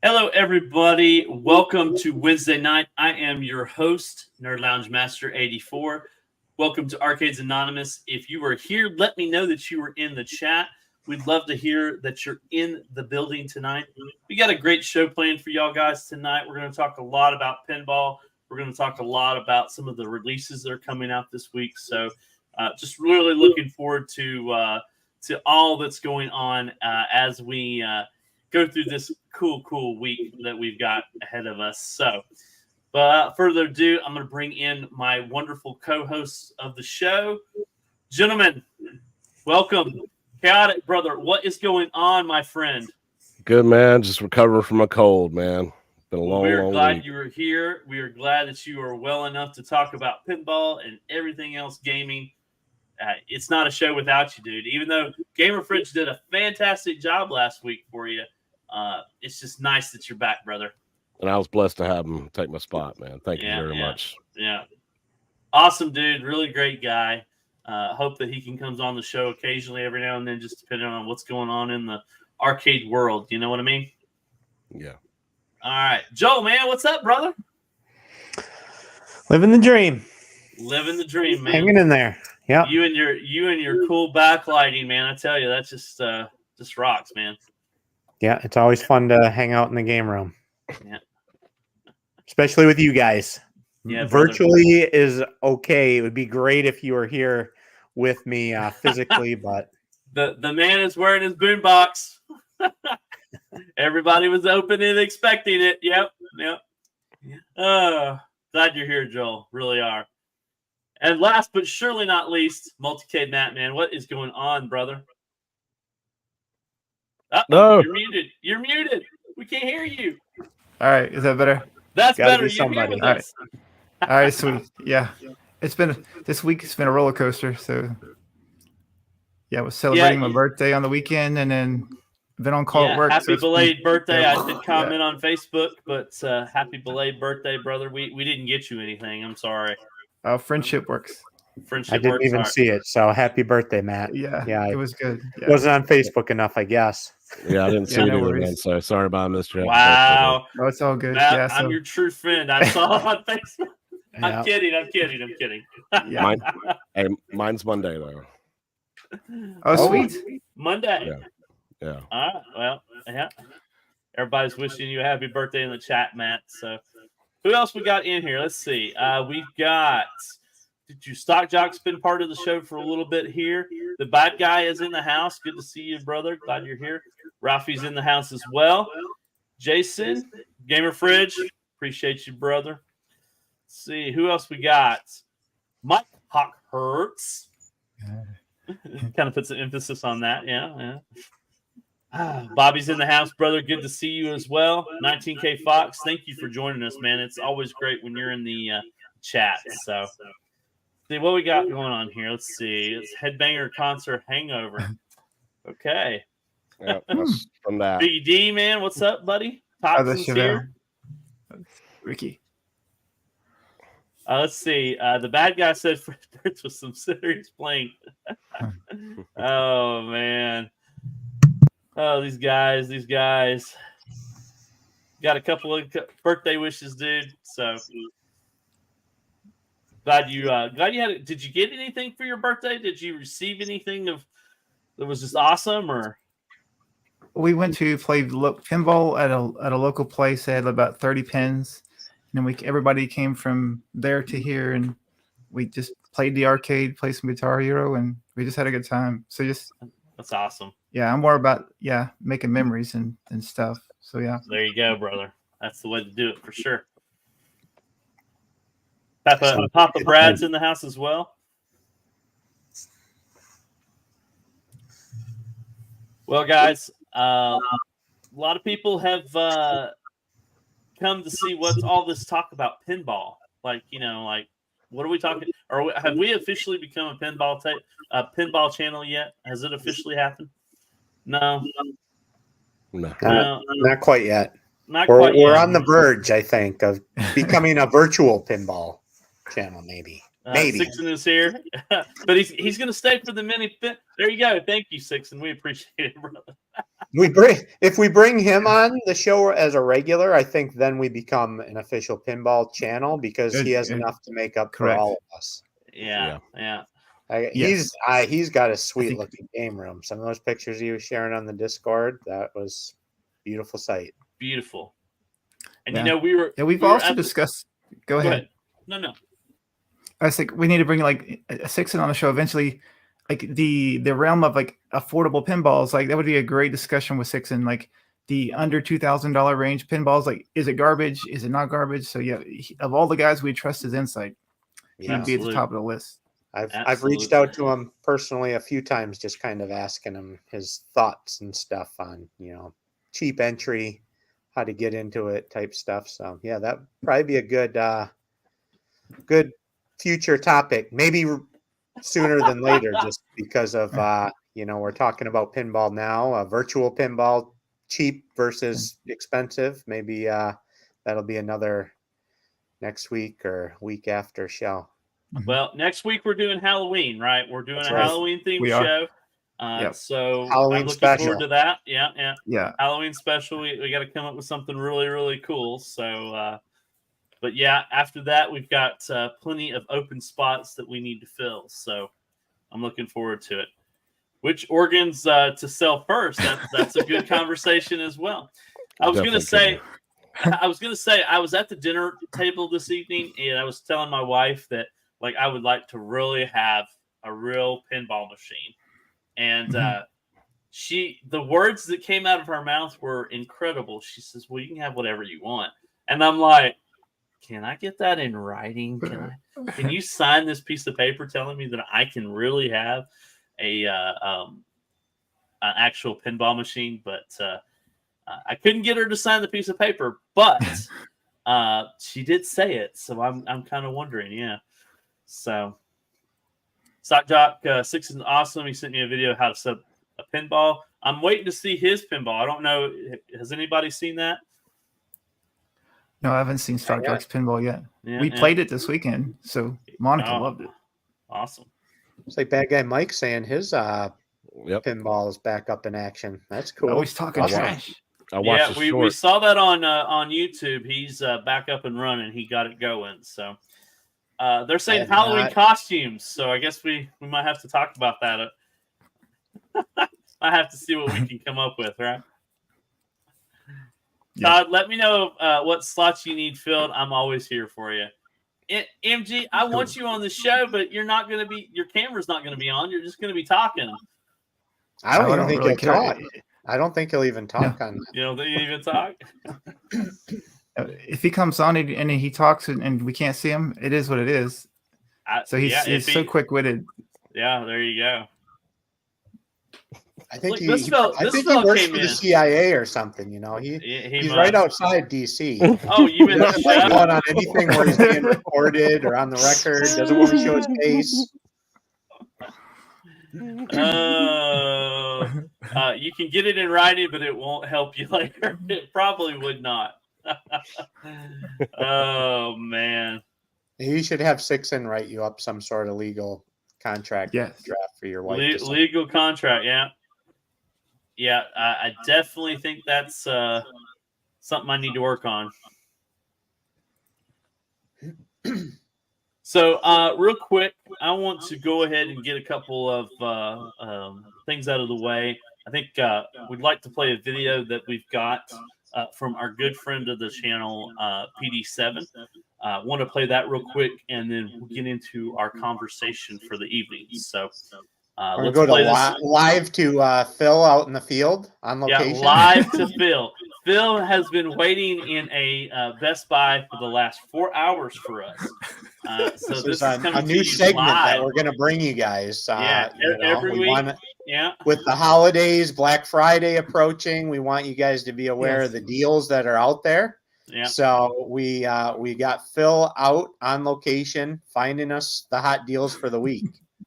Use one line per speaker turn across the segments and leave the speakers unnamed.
Hello, everybody. Welcome to Wednesday night. I am your host, Nerd Lounge Master 84. Welcome to Arcades Anonymous. If you are here, let me know that you are in the chat. We'd love to hear that you're in the building tonight. We got a great show planned for y'all guys tonight. We're going to talk a lot about pinball. We're going to talk a lot about some of the releases that are coming out this week. So just really looking forward to all that's going on as we go through this cool week that we've got ahead of us. So, without further ado, I'm going to bring in my wonderful co-hosts of the show. Gentlemen, welcome. Chaotic brother, what is going on, my friend?
Good, man. Just recovering from a cold, man. Been a long,
We're glad
week.
you were here. We are glad that you are well enough to talk about pinball and everything else gaming. It's not a show without you, dude. Even though Gamer Fridge did a fantastic job last week for you, it's just nice that you're back, brother.
And I was blessed to have him take my spot, man. Thank you very much.
Yeah. Awesome, dude. Really great guy. Hope that he comes on the show occasionally every now and then, just depending on what's going on in the arcade world. You know what I mean?
Yeah.
All right. Joe, man, what's up, brother?
Living the dream.
Living the dream, man.
Hanging in there. Yeah.
You and your cool backlighting, man. I tell you, that's just rocks, man.
Yeah, it's always fun to hang out in the game room.
Yeah.
Especially with you guys.
Yeah,
virtually is okay. It would be great if you were here with me physically, but
the man is wearing his boombox. Everybody was open and expecting it. Yep. Glad you're here, Joel. Really are. And last but surely not least, Multicade Matt, man, what is going on, brother?
No.
You're muted. We can't hear you.
All right, is that better?
That's
Gotta
better.
be
You're here
somebody.
with
All
us.
All right, sweet. Yeah, this week it's been a roller coaster. So yeah, I was celebrating my birthday on the weekend, and then been on call at work.
Happy belated birthday.
Yeah.
I did comment on Facebook, but happy belated birthday, brother. We didn't get you anything. I'm sorry.
Friendship works.
Friendship
I didn't
works
even
hard.
see it. So happy birthday, Matt.
Yeah, it was good. Yeah.
Wasn't on Facebook enough, I guess.
Yeah, I didn't see
Yeah,
it
no
either,
worries.
man. So sorry about Mr.
Wow.
Oh, it's all good.
Matt,
yeah, so,
I'm your true friend. I saw it on Facebook.
Yeah.
I'm kidding.
yeah.
Mine's Monday, though.
Oh, sweet.
Monday.
Yeah.
All right. Well, yeah. Everybody's wishing you a happy birthday in the chat, Matt. So who else we got in here? Let's see. We've got Stock Jock's been part of the show for a little bit here. The bad guy is in the house. Good to see you, brother. Glad you're here. Ralphie's in the house as well. Jason, Gamer Fridge. Appreciate you, brother. Let's see. Who else we got? Mike Hawkhurts. Kind of puts an emphasis on that. Yeah. Bobby's in the house, brother. Good to see you as well. 19K Fox, thank you for joining us, man. It's always great when you're in the chat. So, see what we got going on here. Let's see. It's Headbanger Concert Hangover. Okay.
Yeah, that's from that.
Big D, man. What's up, buddy? Toxin's here.
Ricky.
Let's see. The bad guy said Fred Durst was some serious playing. Oh, man. Oh, these guys. Got a couple of birthday wishes, dude. So glad you had it. Did you get anything for your birthday? Did you receive anything that was just awesome, or?
We went to play pinball at a local place. They had about 30 pins, and then everybody came from there to here, and we just played the arcade, played some Guitar Hero, and we just had a good time. So
that's awesome.
Yeah, I'm more about making memories and stuff. So yeah.
There you go, brother. That's the way to do it for sure. Papa Brad's in the house as well. Well, guys, a lot of people have come to see what's all this talk about pinball. Like, what are we talking? Or have we officially become a pinball channel yet? Has it officially happened? No.
Not quite yet.
We're
on the verge, I think, of becoming a virtual pinball channel, maybe.
Sixon is here, but he's going to stay for the mini. There you go. Thank you, Sixon. We appreciate it, brother.
if we bring him on the show as a regular, I think then we become an official pinball channel because he has enough to make up for
Correct.
all of us.
Yeah.
He's got a sweet
think-
looking game room. Some of those pictures he was sharing on the Discord, that was a beautiful sight.
Beautiful. And
Yeah.
we
we've
were
also
at the-
discussed. Go ahead.
No.
I was like, we need to bring like a Sixon on the show eventually. Like the realm of like affordable pinballs, like that would be a great discussion with Sixon. Like the under $2,000 range pinballs, like is it garbage? Is it not garbage? So yeah, of all the guys we trust his insight, he'd be at the
Absolutely.
top of the list.
I've reached out to him personally a few times, just kind of asking him his thoughts and stuff on cheap entry, how to get into it type stuff. So yeah, that probably be a good future topic. Maybe sooner than later, just because of we're talking about pinball now, virtual pinball, cheap versus expensive. Maybe that'll be another next week or week after show.
Well, next week we're doing Halloween, right? We're doing
That's
a
right.
Halloween themed
We are.
show.
Yep.
So
Halloween
I'm looking
special.
forward to that. Yeah.
Yeah.
Halloween special. We got to come up with something really, really cool. So, but yeah, after that, we've got plenty of open spots that we need to fill. So I'm looking forward to it. Which organs to sell first? That's a good conversation as well. I was going to say, I was at the dinner table this evening, and I was telling my wife that like I would like to really have a real pinball machine, and the words that came out of her mouth were incredible. She says, "Well, you can have whatever you want," and I'm like, "Can I get that in writing? Can you sign this piece of paper telling me that I can really have an actual pinball machine?" But I couldn't get her to sign the piece of paper, but she did say it, so I'm kind of wondering, yeah. So, Sock Jock 6 is awesome. He sent me a video of how to set a pinball. I'm waiting to see his pinball. I don't know. Has anybody seen that?
No, I haven't seen Stock Jock's pinball yet.
Yeah,
we played it this weekend, so Monica loved it.
Awesome.
It's like Bad Guy Mike saying his pinball is back up in action. That's cool.
Always talking
Awesome.
trash.
I watched
we saw that on YouTube. He's back up and running. He got it going. So they're saying Halloween costumes. So I guess we might have to talk about that. I have to see what we can come up with, right?
Yeah.
Todd, let me know what slots you need filled. I'm always here for you. MG, I want you on the show, but you're not going to be. Your camera's not going to be on. You're just going to be talking.
I don't even think
really
he'll talk. I don't think he'll even talk on that.
You don't think you even talk?
If he comes on and he talks and we can't see him, it is what it is. So he's so quick-witted.
Yeah, there you go.
I think
Look,
he
this fella
works
came
for
in.
the CIA or something. He's
must.
right outside DC.
Oh, you
He
in the
doesn't like
show?
going on anything where he's being recorded or on the record. Doesn't want to show his face.
You can get it in writing, but it won't help you later. It probably would not. Oh man!
You should have Sixon write you up some sort of legal contract draft for your wife.
Legal contract, yeah. I definitely think that's something I need to work on. So, real quick, I want to go ahead and get a couple of things out of the way. I think we'd like to play a video that we've got from our good friend of the channel, PD7. Want to play that real quick, and then we'll get into our conversation for the evening. So,
let's go to live to Phil out in the field on location.
Yeah, live to Phil. Phil has been waiting in a Best Buy for the last 4 hours for us. So this is
a new segment that we're going to bring you guys.
Every week.
With the holidays, Black Friday approaching, we want you guys to be aware of the deals that are out there.
Yeah.
So we got Phil out on location, finding us the hot deals for the week.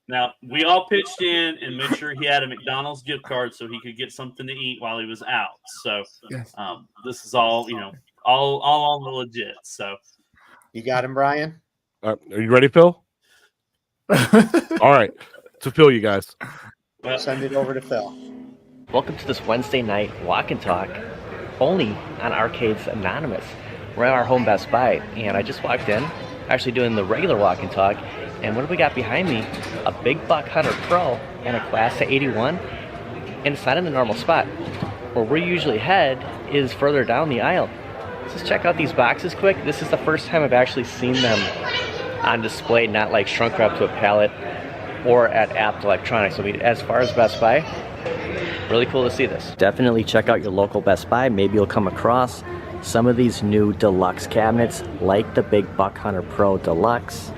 Now, we all pitched in and made sure he had a McDonald's gift card so he could get something to eat while he was out. So this is all, all on the legit. So
you got him, Brian?
Are you ready, Phil? All right. To Phil, you guys.
Send it over to Phil.
Welcome to this Wednesday night walk and talk only on Arcades Anonymous. We're at our home Best Buy, and I just walked in, actually doing the regular walk and talk, and what do we got behind me? A Big Buck Hunter Pro and a Class of 81, and it's not in the normal spot. Where we usually head is further down the aisle. Let's check out these boxes quick. This is the first time I've actually seen them on display, not like shrunk wrapped to a pallet or at Apt Electronics. I mean, as far as Best Buy, really cool to see this. Definitely check out your local Best Buy. Maybe you'll come across some of these new deluxe cabinets like the Big Buck Hunter Pro Deluxe.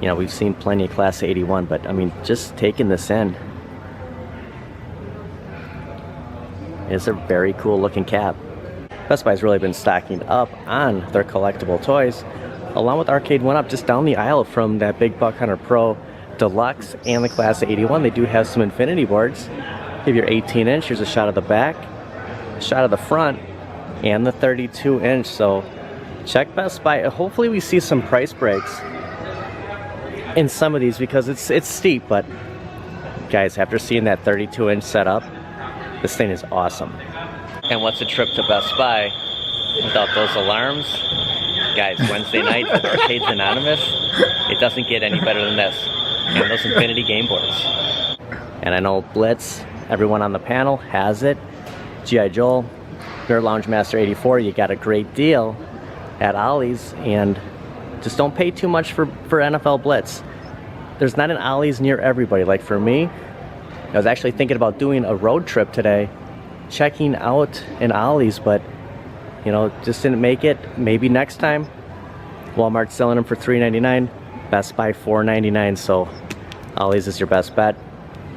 You know, we've seen plenty of Class 81, but I mean, just taking this in, it's a very cool looking cab. Best Buy's really been stocking up on their collectible toys, along with Arcade 1-Up just down the aisle from that Big Buck Hunter Pro Deluxe and the Class 81. They do have some infinity boards. Give your 18-inch, here's a shot of the back, a shot of the front, and the 32-inch. So check Best Buy. Hopefully we see some price breaks in some of these because it's steep, but guys, after seeing that 32-inch setup, this thing is awesome. And what's a trip to Best Buy without those alarms? Guys, Wednesday night at Arcades Anonymous, it doesn't get any better than this. And those infinity game boards. And I know Blitz, everyone on the panel has it. G.I. Joel, your Lounge Master 84, you got a great deal at Ollie's, and just don't pay too much for NFL Blitz. There's not an Ollie's near everybody. Like for me, I was actually thinking about doing a road trip today, checking out an Ollie's, but you know, just didn't make it. Maybe next time. Walmart's selling them for $3.99, Best Buy $4.99, so Ollie's is your best bet.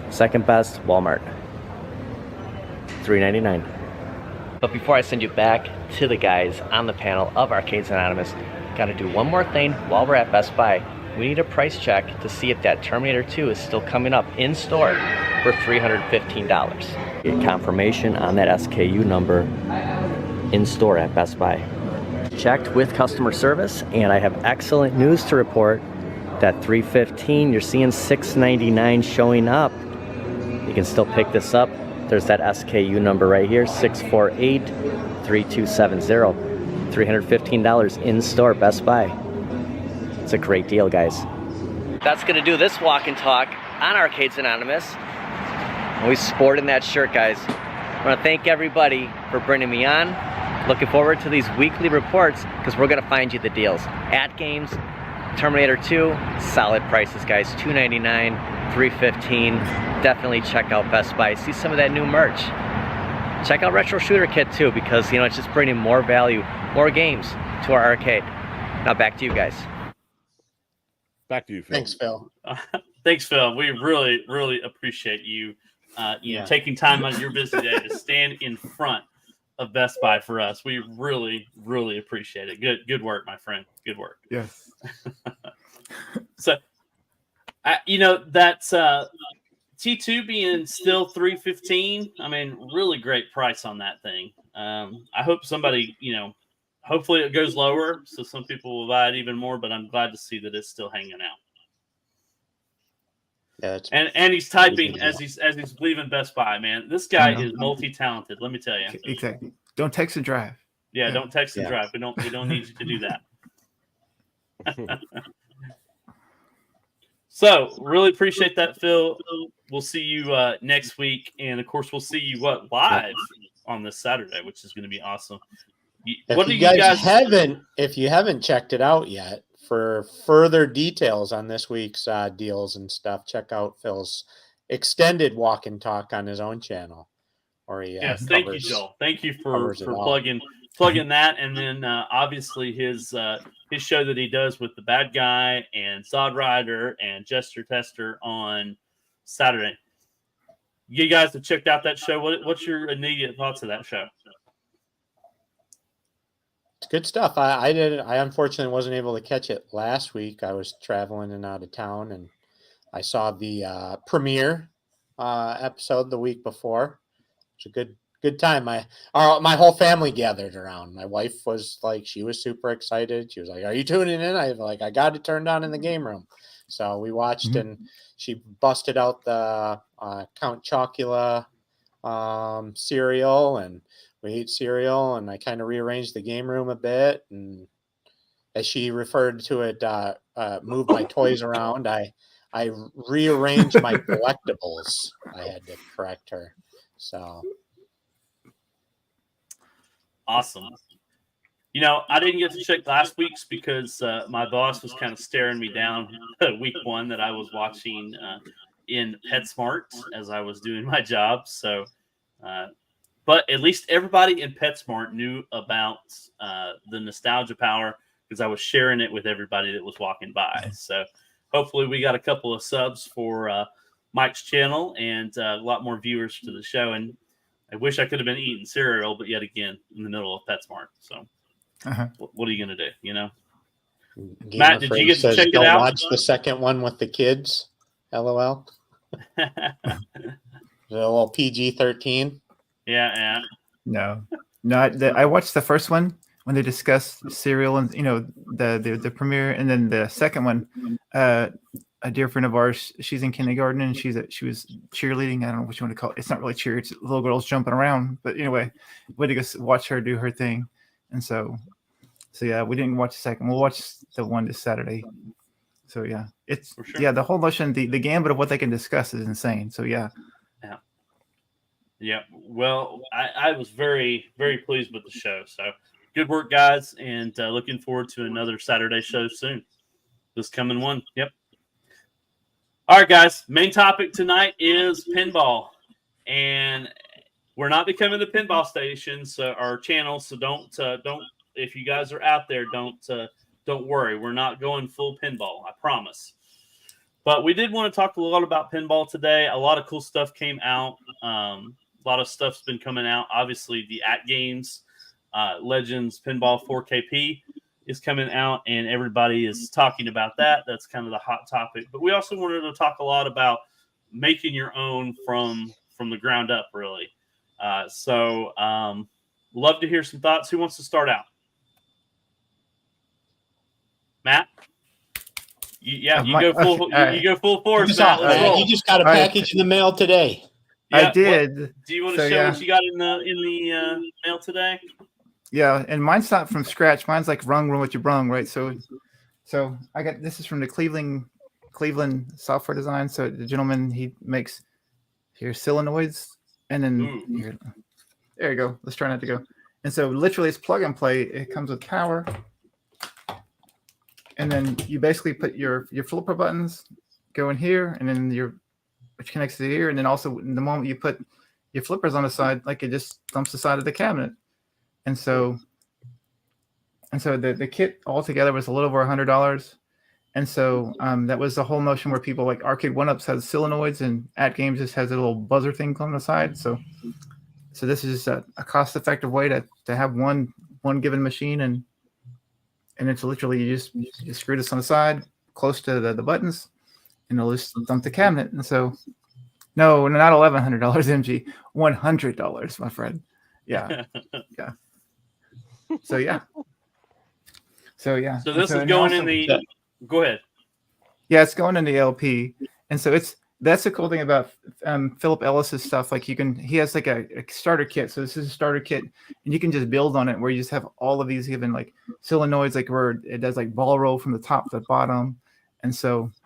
Second best, Walmart, $3.99. But before I send you back to the guys on the panel of Arcades Anonymous, gotta do one more thing while we're at Best Buy. We need a price check to see if that Terminator 2 is still coming up in store for $315. Get confirmation on that SKU number in store at Best Buy. Checked with customer service, and I have excellent news to report. That $315, you're seeing $699 showing up. You can still pick this up. There's that SKU number right here, 648-3270. $315 in store, Best Buy. It's a great deal, guys. That's gonna do this walk and talk on Arcades Anonymous. Always sporting that shirt, guys. I wanna thank everybody for bringing me on. Looking forward to these weekly reports because we're gonna find you the deals. At Games, Terminator 2, solid prices, guys. $299, $315. Definitely check out Best Buy. See some of that new merch. Check out Retro Shooter Kit too, because you know it's just bringing more value, more games to our arcade. Now back to you guys.
Back to you, Phil.
Thanks, Phil.
Thanks, Phil. We really, really appreciate you, you know, taking time out of your busy day to stand in front of Best Buy for us. We really, really appreciate it. Good work, my friend. Good work.
Yes.
So, you know, that's T2 being still $315. I mean, really great price on that thing. I hope somebody, you know, hopefully it goes lower so some people will buy it even more, but I'm glad to see that it's still hanging out.
Yeah,
and he's typing as he's leaving Best Buy, man. This guy is multi-talented, let me tell you.
Exactly. Don't text and drive.
Yeah, don't text and drive. We don't need you to do that. So really appreciate that, Phil. We'll see you next week, and of course we'll see you live on this Saturday, which is going to be awesome.
If you haven't checked it out yet, for further details on this week's deals and stuff, check out Phil's extended walk and talk on his own channel.
Yes, thank you, Joel. Thank you for plugging that, and then obviously his show that he does with the Bad Guy and Zod Rider and Jester Tester on Saturday. You guys have checked out that show. What's your immediate thoughts of that show?
It's good stuff. I unfortunately wasn't able to catch it last week. I was traveling and out of town, and I saw the premiere episode the week before. It's a good time. My whole family gathered around. My wife was like, she was super excited. She was like, "Are you tuning in?" I was like, "I got it turned on in the game room." So we watched, and she busted out the Count Chocula cereal, and we ate cereal, and I kind of rearranged the game room a bit, and as she referred to it, moved my toys around. I rearranged my collectibles. I had to correct her. So
Awesome. I didn't get to check last week's because my boss was kind of staring me down week one that I was watching in PetSmart as I was doing my job. So, but at least everybody in PetSmart knew about the nostalgia power because I was sharing it with everybody that was walking by. So hopefully we got a couple of subs for Mike's channel and a lot more viewers to the show. And I wish I could have been eating cereal, but yet again, in the middle of PetSmart. So what are you going to do,
Game
Matt,
of
did
Thrones
you get to
says,
check it
"Don't
out?"
watch the second one with the kids. LOL. A little PG-13.
Yeah.
No, I watched the first one when they discussed cereal and the premiere, and then the second one. A dear friend of ours, she's in kindergarten and she was cheerleading. I don't know what you want to call it. It's not really cheer. It's little girls jumping around. But anyway, we had to go watch her do her thing, and so yeah, we didn't watch the second. We'll watch the one this Saturday. So yeah, it's
For sure.
yeah, the whole notion, the gambit of what they can discuss is insane. So yeah.
Well, I was very, very pleased with the show. So good work, guys, and looking forward to another Saturday show soon. This coming one. Yep. All right, guys. Main topic tonight is pinball, and we're not becoming the pinball station, so our channel. So don't. If you guys are out there, don't worry. We're not going full pinball. I promise. But we did want to talk a lot about pinball today. A lot of cool stuff came out. A lot of stuff's been coming out. Obviously, the At Games Legends Pinball 4KP is coming out, and everybody is talking about that. That's kind of the hot topic. But we also wanted to talk a lot about making your own from the ground up, really. So love to hear some thoughts. Who wants to start out? Matt? You go full. You go full force, Matt. Let's roll.
You just got a package in the mail today.
I did.
Do you want to show what you got in the mail today?
Yeah, and mine's not from scratch. Mine's like rung what you brung, right? So I got this is from the Cleveland software design. So the gentleman, he makes here solenoids, and then here, there you go. Let's try not to go. And so literally it's plug and play. It comes with power. And then you basically put your flipper buttons go in here, and then which connects to here, and then also the moment you put your flippers on the side, like it just dumps the side of the cabinet. And so the kit altogether was a little over $100. And so that was the whole notion where people like Arcade 1-Ups has solenoids, and At Games just has a little buzzer thing on the side. So this is just a cost-effective way to have one given machine, and it's literally you just screw this on the side close to the buttons, and it'll just dump the cabinet. And so no, not $1,100 MG, $100, my friend. Yeah. Yeah. So yeah.
So this is going in the. Go ahead.
Yeah, it's going in the LP, and so that's the cool thing about Philip Ellis's stuff. Like he has like a starter kit. So this is a starter kit, and you can just build on it where you just have all of these given like solenoids, like where it does like ball roll from the top to the bottom, and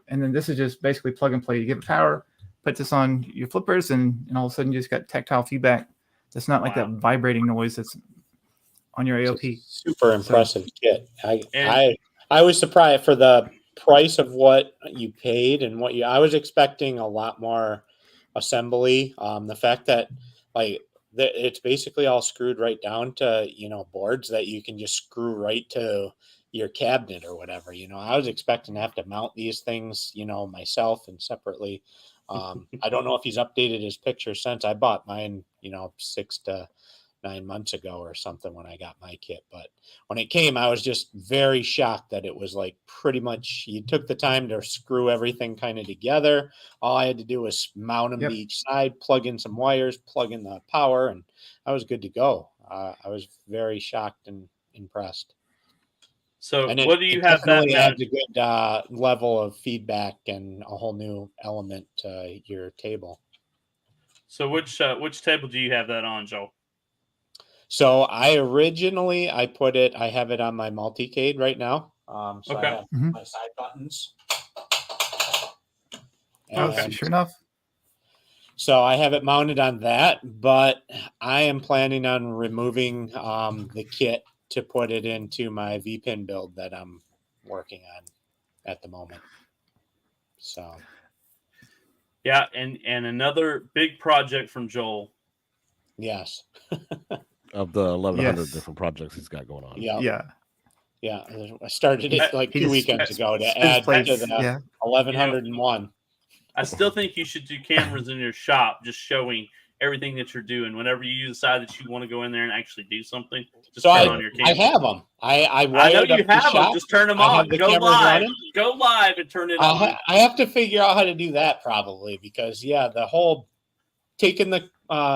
then this is just basically plug and play. You give it power, put this on your flippers, and all of a sudden you just got tactile feedback. That's not like that vibrating noise that's on your AOP.
Super impressive kit. I was surprised for the price of what you paid and I was expecting a lot more assembly. The fact that it's basically all screwed right down to boards that you can just screw right to your cabinet or whatever. I was expecting to have to mount these things myself and separately. I don't know if he's updated his picture since. I bought mine 6 to 9 months ago or something when I got my kit, but when it came I was just very shocked that it was like pretty much you took the time to screw everything kind of together. All I had to do was mount them to each side, plug in some wires, plug in the power, and I was good to go. I was very shocked and impressed.
So what do you have that
adds a good level of feedback and a whole new element to your table.
So which table do you have that on, Joel?
So I have it on my multicade right now. So
Okay.
I have
Mhm.
my side buttons.
Oh,
And
sure enough.
so I have it mounted on that, but I am planning on removing the kit to put it into my VPN build that I'm working on at the moment. So
Yeah, and another big project from Joel.
yes,
Of the 1,100
Yes.
different projects he's got going on.
yeah,
Yeah.
I started it like
He
2
just
weekends ago to
spins
add to
plates.
the
Yeah.
1,101.
I still think you should do cameras in your shop, just showing everything that you're doing. Whenever you decide that you want to go in there and actually do something, just
So
turn on your
I
camera.
have them. I
I know
wired
you
up the
have them.
shop.
Just turn them
I
on.
have the
Go
cameras
live.
running.
Go live and turn it on.
I have to figure out how to do that probably because the whole taking the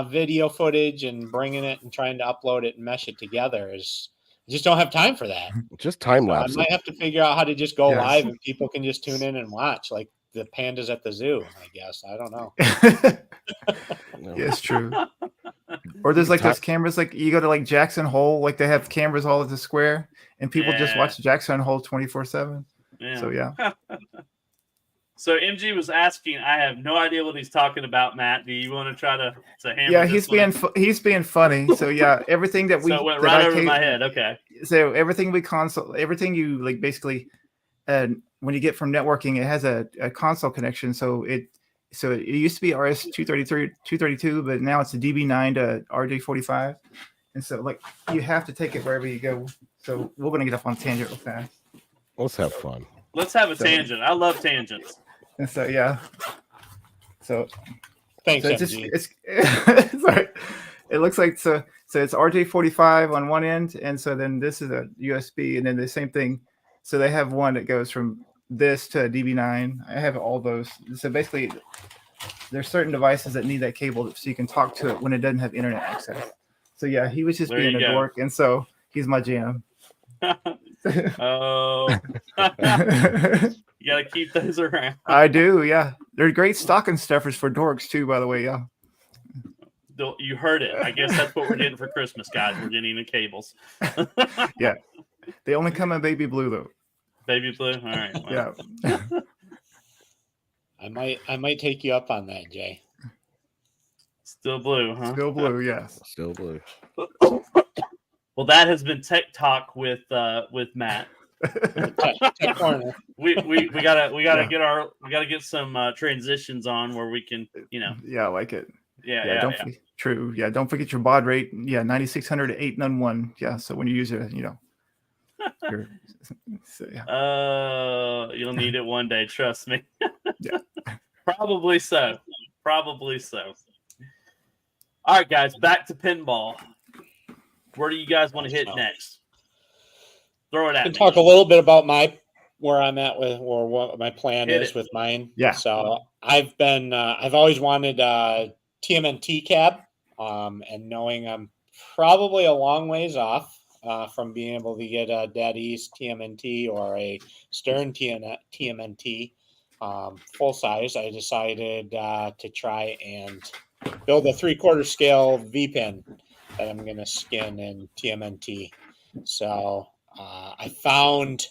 video footage and bringing it and trying to upload it and mesh it together is I just don't have time for that.
Just time
So I
lapse.
might have to figure out how to just go
Yes.
live and people can just tune in and watch like the pandas at the zoo. I guess I don't know.
Yeah, it's true. Or there's like those cameras, like you go to like Jackson Hole, like they have cameras all at the square, and people just
Yeah.
watch Jackson Hole 24/7.
Yeah.
So yeah,
So MG was asking. I have no idea what he's talking about, Matt. Do you want to try to hammer
yeah,
this one?
he's being funny. So yeah, everything that we
So it went
that
right
I
over
came-
my head. Okay.
So everything you like basically, when you get from networking, it has a console connection. So it used to be RS-233, 232, but now it's a DB9 to RJ45, and so like you have to take it wherever you go. So we're gonna get up on tangent real fast.
Let's have fun.
Let's have a
So-
tangent. I love tangents.
And so yeah, so
Thanks,
so
MG.
it's sorry. It looks like so it's RJ45 on one end, and so then this is a USB, and then the same thing. So they have one that goes from this to a DB9. I have all those. So basically, there's certain devices that need that cable so you can talk to it when it doesn't have internet access. So yeah, he was just
There
being
you
a
go.
dork, and so he's my jam.
Oh, you gotta keep those around.
I do, yeah. They're great stocking stuffers for dorks too, by the way. Yeah.
You heard it. I guess that's what we're getting for Christmas, guys. We're getting the cables.
Yeah. They only come in baby blue though.
Baby blue. All right. Well,
Yeah.
I might take you up on that, Jay.
Still blue, huh?
Still blue, yes.
Still blue.
Well, that has been Tech Talk with Matt.
Tech corner.
We gotta
Yeah.
get some transitions on where we can
Yeah, I like it.
yeah.
Don't forget, true. Yeah, don't forget your baud rate. Yeah, 9600 to 891. Yeah, so when you use it, your so, yeah.
You'll need it one day. Trust me.
Yeah.
Probably so. All right, guys. Back to pinball. Where do you guys want to hit next? Throw it
I
at
can
me.
talk a little bit about where I'm at with or what my plan
Hit
is
it.
with mine.
Yeah.
So I've always wanted a TMNT cab, and knowing I'm probably a long ways off from being able to get a Dead East TMNT or a Stern TMNT full size, I decided to try and build a 3/4 scale V-pin that I'm going to skin in TMNT. So I found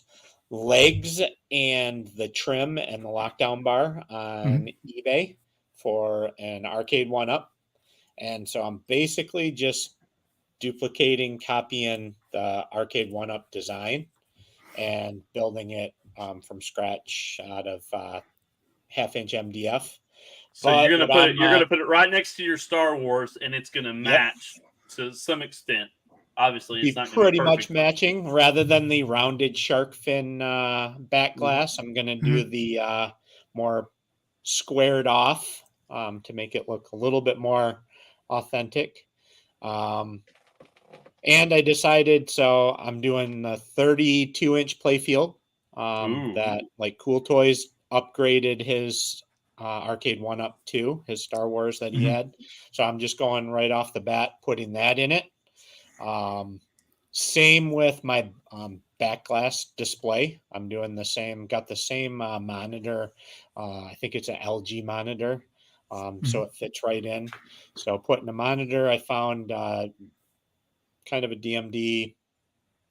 legs and the trim and the lockdown bar on eBay for an arcade 1-up. And so I'm basically just copying the arcade 1-up design and building it from scratch out of 1/2-inch MDF.
So
But
you're
what I'm,
gonna put it right next to your Star Wars, and it's gonna match to some extent. Obviously,
be
it's not gonna
pretty
be
much
perfect.
matching rather than the rounded shark fin back glass. I'm going to do the more squared off to make it look a little bit more authentic. And I decided, so I'm doing a 32-inch playfield that like Cool Toys upgraded his arcade 1-up to his Star Wars that he had. So I'm just going right off the bat, putting that in it. Same with my back glass display. I'm doing the same, got the same monitor. I think it's an LG monitor so it fits right in. So putting a monitor, I found kind of a DMD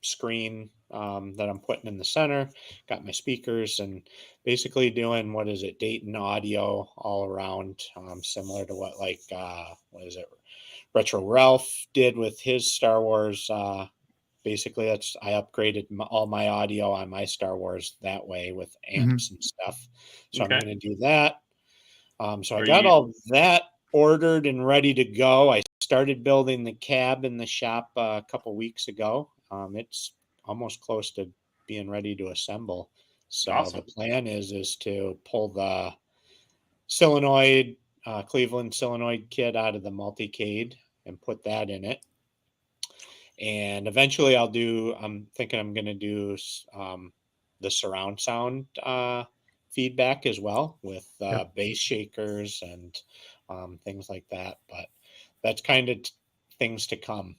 screen that I'm putting in the center. Got my speakers and basically doing, what is it, Dayton audio all around, similar to what what is it, Retro Ralph did with his Star Wars. Basically, I upgraded all my audio on my Star Wars that way with amps and stuff. So
Okay.
I'm going to do that. So I
Are
got
you-
all that ordered and ready to go. I started building the cab in the shop a couple weeks ago. It's almost close to being ready to assemble. So
Awesome.
the plan is to pull the solenoid, Cleveland solenoid kit out of the multicade and put that in it. And eventually I'm thinking I'm going to do the surround sound feedback as well with bass shakers and things like that. But that's kind of things to come.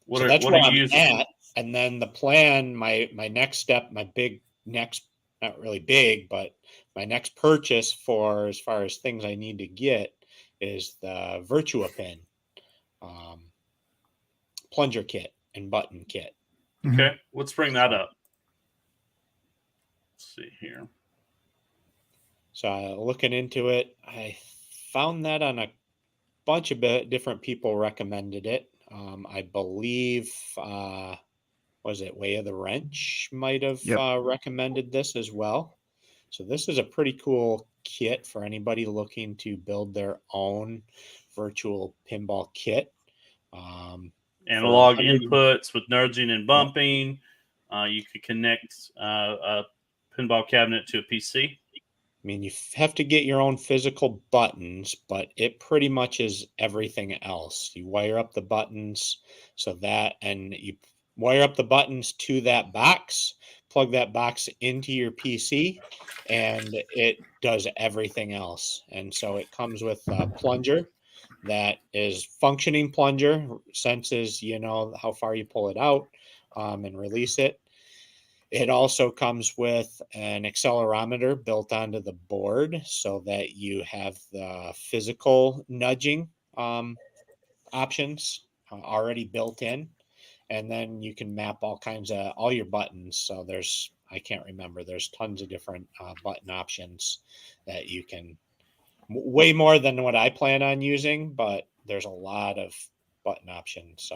What
So
are
that's
what
where
are you
I'm
using?
at. And then the plan, my next step, not really big, but my next purchase for as far as things I need to get is the Virtua Pin plunger kit and button kit.
Okay, let's bring that up. Let's see here.
So looking into it, I found that on a bunch of different people recommended it. I believe, was it Way of the Wrench might have recommended this as well. So this is a pretty cool kit for anybody looking to build their own virtual pinball kit.
Analog
100
inputs with nudging and bumping. You could connect a pinball cabinet to a PC.
I mean, you have to get your own physical buttons, but it pretty much is everything else. You wire up the buttons and you wire up the buttons to that box, plug that box into your PC, and it does everything else. And so it comes with a plunger that is functioning plunger, senses, how far you pull it out and release it. It also comes with an accelerometer built onto the board so that you have the physical nudging options already built in. And then you can map all your buttons. So I can't remember, there's tons of different button options that you can, way more than what I plan on using, but there's a lot of button options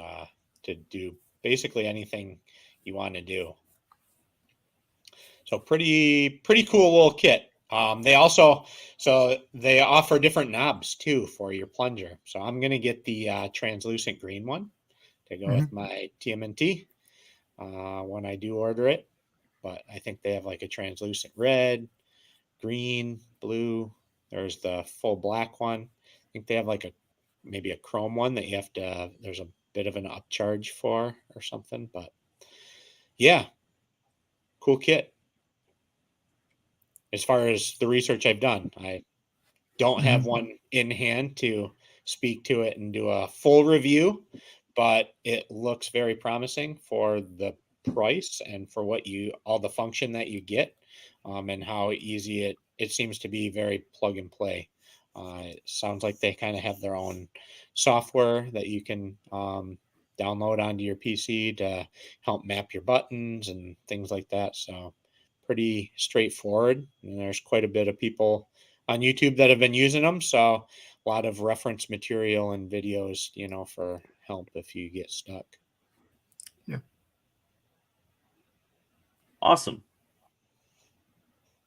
to do basically anything you want to do. So pretty cool little kit. They offer different knobs too for your plunger. So I'm gonna get the translucent green one to go with my TMNT when I do order it. But I think they have like a translucent red, green, blue. There's the full black one. I think they have maybe a chrome one that there's a bit of an upcharge for or something. But yeah, cool kit. As far as the research I've done, I don't have one in hand to speak to it and do a full review, but it looks very promising for the price and for all the function that you get, and how easy it seems to be. Very plug and play. It sounds like they kind of have their own software that you can download onto your PC to help map your buttons and things like that. So pretty straightforward. And there's quite a bit of people on YouTube that have been using them. So a lot of reference material and videos, for help if you get stuck.
Yeah.
Awesome.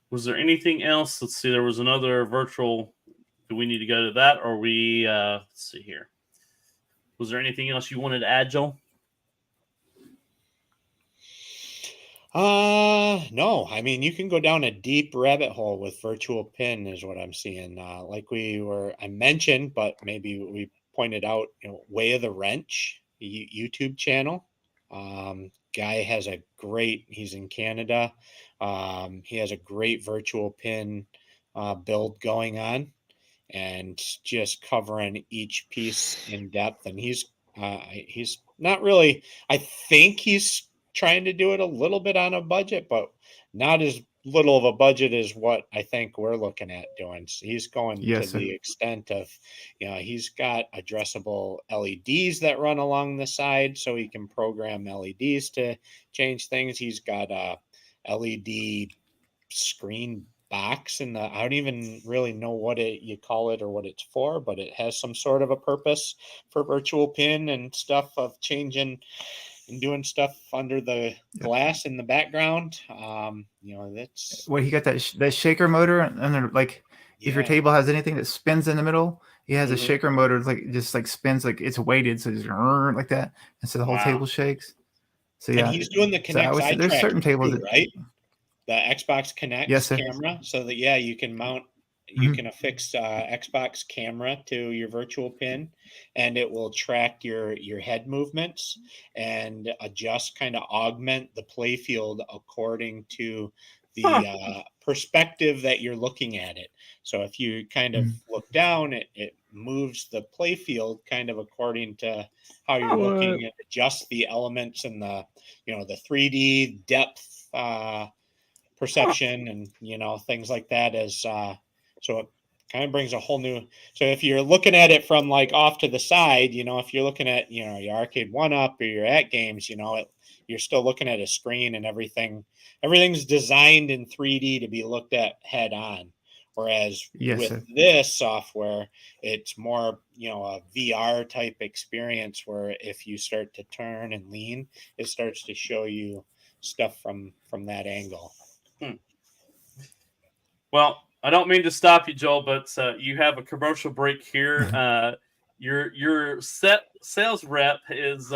Was there anything else? Let's see. There was another virtual. Do we need to go to that, or let's see here. Was there anything else you wanted to add, Joel?
No, I mean, you can go down a deep rabbit hole with virtual pin is what I'm seeing. Like I mentioned, but maybe we pointed out, Way of the Wrench YouTube channel. Guy has he's in Canada. He has a great virtual pin build going on and just covering each piece in depth. And he's not really, I think he's trying to do it a little bit on a budget, but not as little of a budget as what I think we're looking at doing. So he's going
Yes,
to
sir.
the extent of, he's got addressable LEDs that run along the side, so he can program LEDs to change things. He's got a LED screen box in the, I don't even really know what you call it or what it's for, but it has some sort of a purpose for virtual pin and stuff of changing and doing stuff under the glass in the background. That's
Well, he got that shaker motor, and then like if your table has anything that spins in the middle, he has a shaker motor like just like spins like it's weighted, so just like that, and so the whole table shakes. So yeah,
and he's doing the Connect eye
there's certain tables that,
right? The Xbox Connect camera, so that you can mount, you can affix Xbox camera to your virtual pin, and it will track your head movements and adjust, kind of augment the play field according to the perspective that you're looking at it. So if you kind of look down, it moves the play field kind of according to how you're looking, and adjust the elements and the the 3D depth perception and things like that, as so it kind of brings a whole new, so if you're looking at it from like off to the side, if you're looking at your arcade 1-up or your at games, you're still looking at a screen, and everything's designed in 3D to be looked at head on, whereas with this software it's more a VR type experience, where if you start to turn and lean, it starts to show you stuff from that angle.
Well, I don't mean to stop you, Joel, but you have a commercial break here. Your sales rep is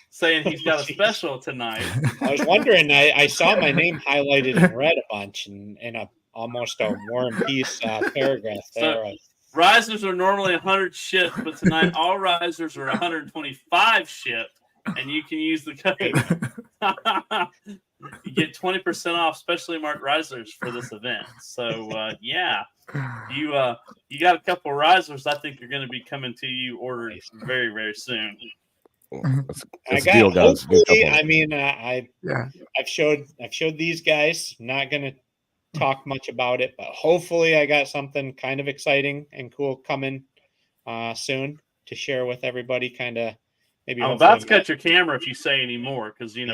saying he's got a special tonight.
I was wondering. I saw my name highlighted in red a bunch, and in almost a War and Peace paragraph there.
So, risers are normally 100 shipped, but tonight all risers are 125 shipped, and you can use the code. You get 20% off specially marked risers for this event. So you got a couple of risers I think are going to be coming to you ordered very, very soon.
That's a deal, guys.
Hopefully, I mean, I've showed these guys. I'm not going to talk much about it, but hopefully I got something kind of exciting and cool coming soon to share with everybody. Kind of. Maybe
I'm about to cut your camera if you say any more, because we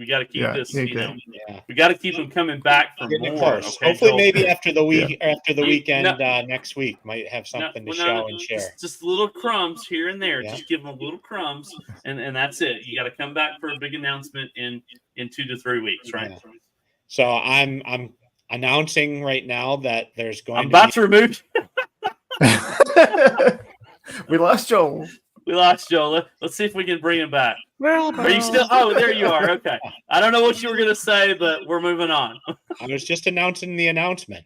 got to keep this. We got to keep them coming back for more. Okay,
hopefully, maybe after the weekend next week, might have something to show and share.
Just little crumbs here and there. Just give them little crumbs, and that's it. You got to come back for a big announcement in 2 to 3 weeks, right?
Yeah. So I'm announcing right now that there's going.
I'm about to remove.
We lost Joel.
We lost Joel. Let's see if we can bring him back. Are you still? Oh, there you are. Okay. I don't know what you were going to say, but we're moving on.
I was just announcing the announcement.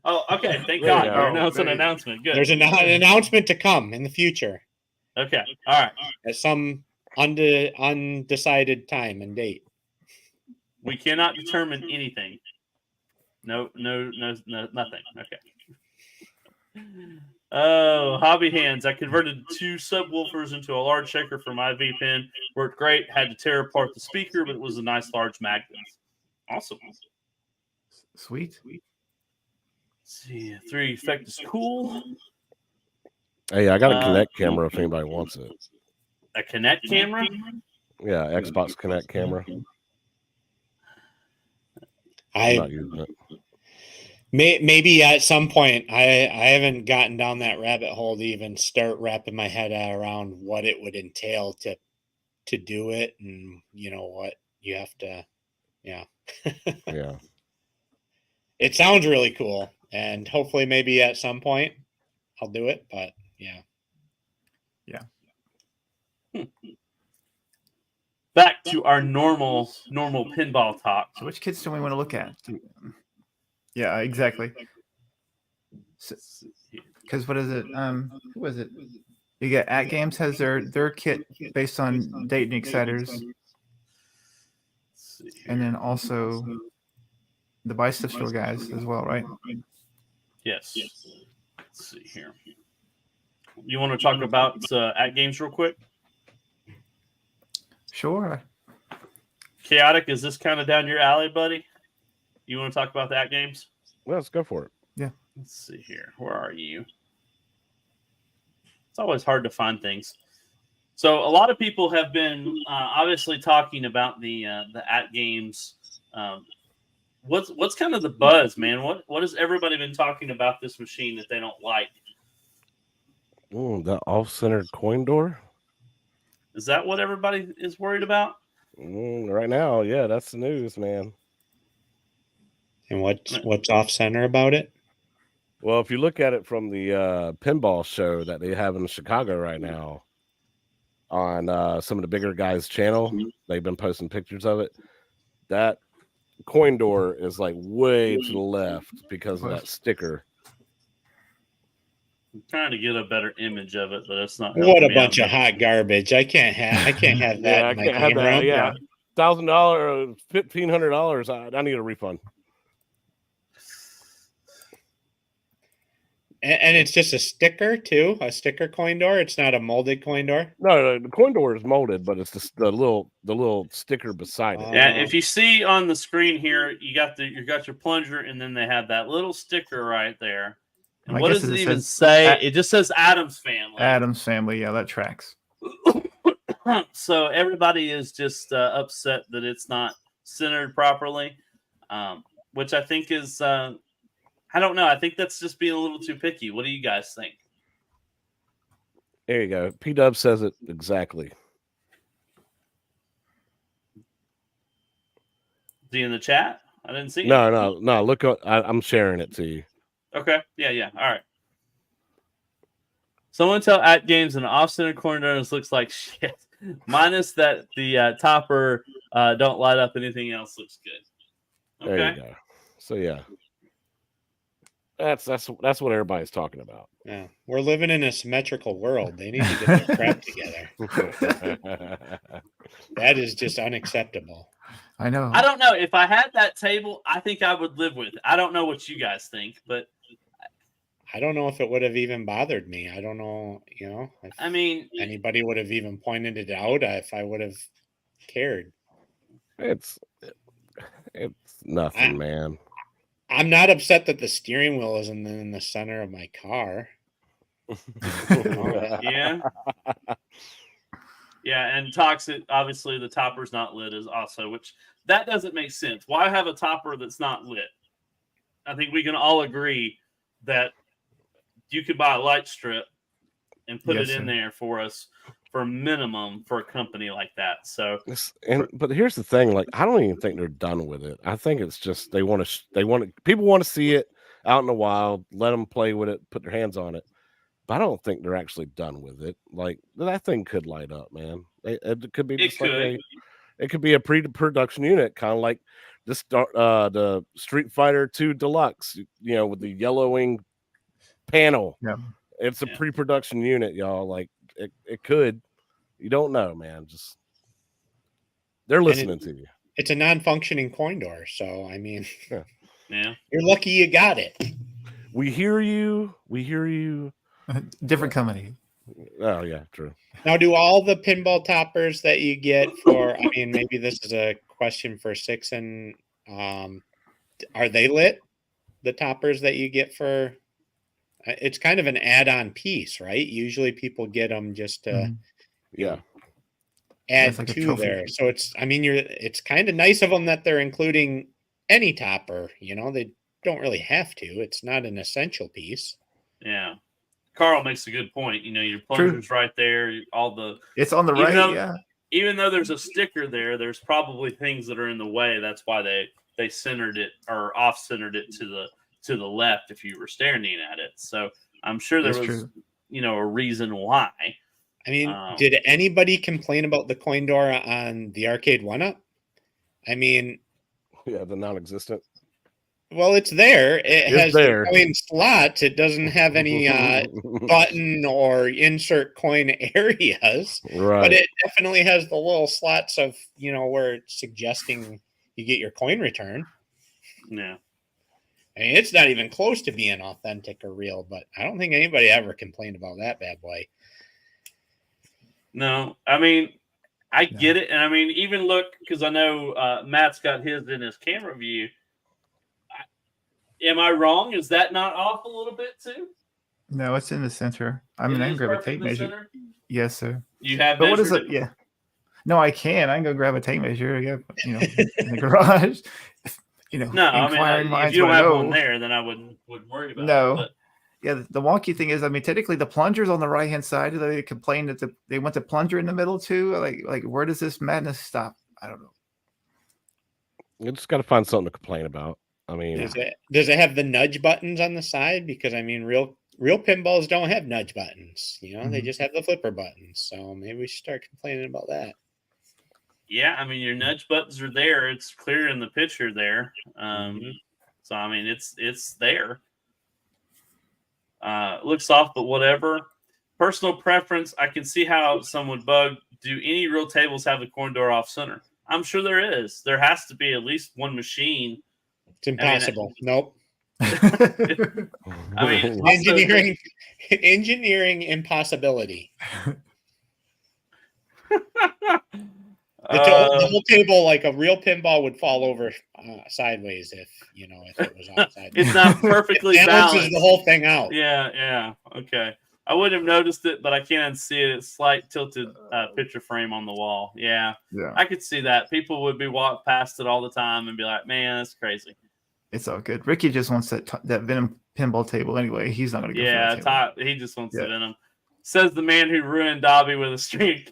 Oh, okay. Thank God. You're announcing an announcement. Good.
There's an announcement to come in the future.
Okay. All right.
At some undecided time and date.
We cannot determine anything. No, nothing. Okay. Oh, hobby hands. I converted 2 subwoofers into a large shaker for my V pin. Worked great. Had to tear apart the speaker, but it was a nice large magnet. Awesome.
Sweet.
Let's see. 3 effect is cool.
Hey, I got a Connect camera if anybody wants it.
A Connect camera?
Yeah, Xbox Connect camera.
I'm not using it. Maybe at some point. I haven't gotten down that rabbit hole to even start wrapping my head around what it would entail to do it, and what you have to. Yeah.
Yeah.
It sounds really cool, and hopefully, maybe at some point, I'll do it. But yeah.
Back to our normal pinball talk.
So, which kits do we want to look at? Yeah, exactly. Because what is it? Who was it? You got At Games has their kit based on Dayton Exciters, and then also the Bicep Store guys as well, right?
Yes. Let's see here. You want to talk about At Games real quick?
Sure.
Chaotic, is this kind of down your alley, buddy? You want to talk about the at games?
Let's go for it.
Let's see here. Where are you? It's always hard to find things. So a lot of people have been obviously talking about the at games. What's kind of the buzz, man? What has everybody been talking about this machine that they don't like?
The off-centered coin door.
Is that what everybody is worried about?
Right now, yeah, that's the news, man.
And what's off center about it?
Well, if you look at it from the pinball show that they have in Chicago right now on some of the bigger guys' channel, they've been posting pictures of it. That coin door is like way to the left because of that sticker.
I'm trying to get a better image of it, but it's not.
What a bunch of hot garbage! I can't have that
Yeah, I
in my
can't have
game
that.
room.
Yeah, $1,000, $1,500. I need a refund.
And it's just a sticker too, a sticker coin door. It's not a molded coin door.
No, the coin door is molded, but it's just the little sticker beside it.
Yeah, if you see on the screen here, you got your plunger, and then they have that little sticker right there. And what does it even say? It just says Adams Family.
Adams Family, yeah, that tracks.
So everybody is just upset that it's not centered properly, which I think is, I don't know. I think that's just being a little too picky. What do you guys think?
There you go. P-Dub says it exactly.
Is he in the chat? I didn't see it.
No. Look, I'm sharing it to you.
Okay. Yeah. All right. Someone tell at games an off-center corner looks like shit. Minus that the topper don't light up. Anything else looks good. Okay.
There you go. So yeah, that's what everybody's talking about.
Yeah, we're living in a symmetrical world. They need to get their crap together. That is just unacceptable.
I know.
I don't know. If I had that table, I think I would live with it. I don't know what you guys think, but
I don't know if it would have even bothered me. I don't know, if
I mean,
anybody would have even pointed it out if I would have cared.
It's nothing, man.
I'm not upset that the steering wheel isn't in the center of my car.
Yeah. Yeah, and toxic, obviously the topper's not lit is also, which that doesn't make sense. Why have a topper that's not lit? I think we can all agree that you could buy a light strip and put it in there for us for minimum for a company like that. So,
but here's the thing: like, I don't even think they're done with it. I think it's just people want to see it out in the wild, let them play with it, put their hands on it. But I don't think they're actually done with it. Like, that thing could light up, man. It could be just it could be a pre-production unit, kind of like the Street Fighter 2 Deluxe, with the yellowing panel.
Yeah.
It's a pre-production unit, y'all. Like, it could. You don't know, man. Just they're listening to you.
It's a non-functioning coin door, so I mean,
yeah,
you're lucky you got it.
We hear you.
Different company.
Oh yeah, true.
Now, do all the pinball toppers that you get for? I mean, maybe this is a question for Sixon. Are they lit? The toppers that you get for? It's kind of an add-on piece, right? Usually people get them just to add
like
to there. So it's kind of nice of them that they're including any topper. They don't really have to. It's not an essential piece.
Yeah. Carl makes a good point. Your plunger's right there.
It's on the right.
Even though there's a sticker there, there's probably things that are in the way. That's why they centered it or off-centered it to the left if you were standing at it. So I'm sure there was, a reason why.
I mean, did anybody complain about the coin door on the arcade 1-up? I mean,
yeah, the non-existent.
Well, it's there. It has the coin slots. It doesn't have any button or insert coin areas.
Right.
But it definitely has the little slots of, where it's suggesting you get your coin return.
Yeah.
I mean, it's not even close to being authentic or real, but I don't think anybody ever complained about that bad boy.
No, I mean, I get it. And I mean, even look, because I know Matt's got his in his camera view. Am I wrong? Is that not off a little bit too?
No, it's in the center. I mean,
It
I can
is
grab a
perfect
tape
in the
measure.
center?
Yes, sir.
You have
But what is
measured
it? Yeah. No, I can. I can go grab a tape measure. Yeah, in the garage.
No, I
inquiring
mean, if
minds
you don't
wanna
have
know.
one there, then I wouldn't worry about it.
No.
But
Yeah, the wonky thing is, I mean, technically the plunger's on the right hand side. They complain that they want the plunger in the middle too. Like where does this madness stop? I don't know.
You just got to find something to complain about. I mean,
Does it have the nudge buttons on the side? Because I mean, real pinballs don't have nudge buttons. They just have the flipper buttons. So maybe we should start complaining about that.
yeah, I mean, your nudge buttons are there. It's clear in the picture there. So I mean, it's there. Looks soft, but whatever. Personal preference. I can see how someone would bug. Do any real tables have the corn door off center? I'm sure there is. There has to be at least one machine.
It's impossible. Nope.
I mean,
engineering impossibility. The whole table, like a real pinball, would fall over sideways if it was outside.
It's not perfectly
it
balanced.
balances the whole thing out.
Yeah. Okay. I wouldn't have noticed it, but I can see it. It's slight tilted picture frame on the wall. Yeah. I could see that. People would be walk past it all the time and be like, "Man, that's crazy."
It's all good. Ricky just wants that Venom pinball table anyway. He's not going to go.
Yeah,
for that
he just wants the Venom. Says the man who ruined Dobby with a string.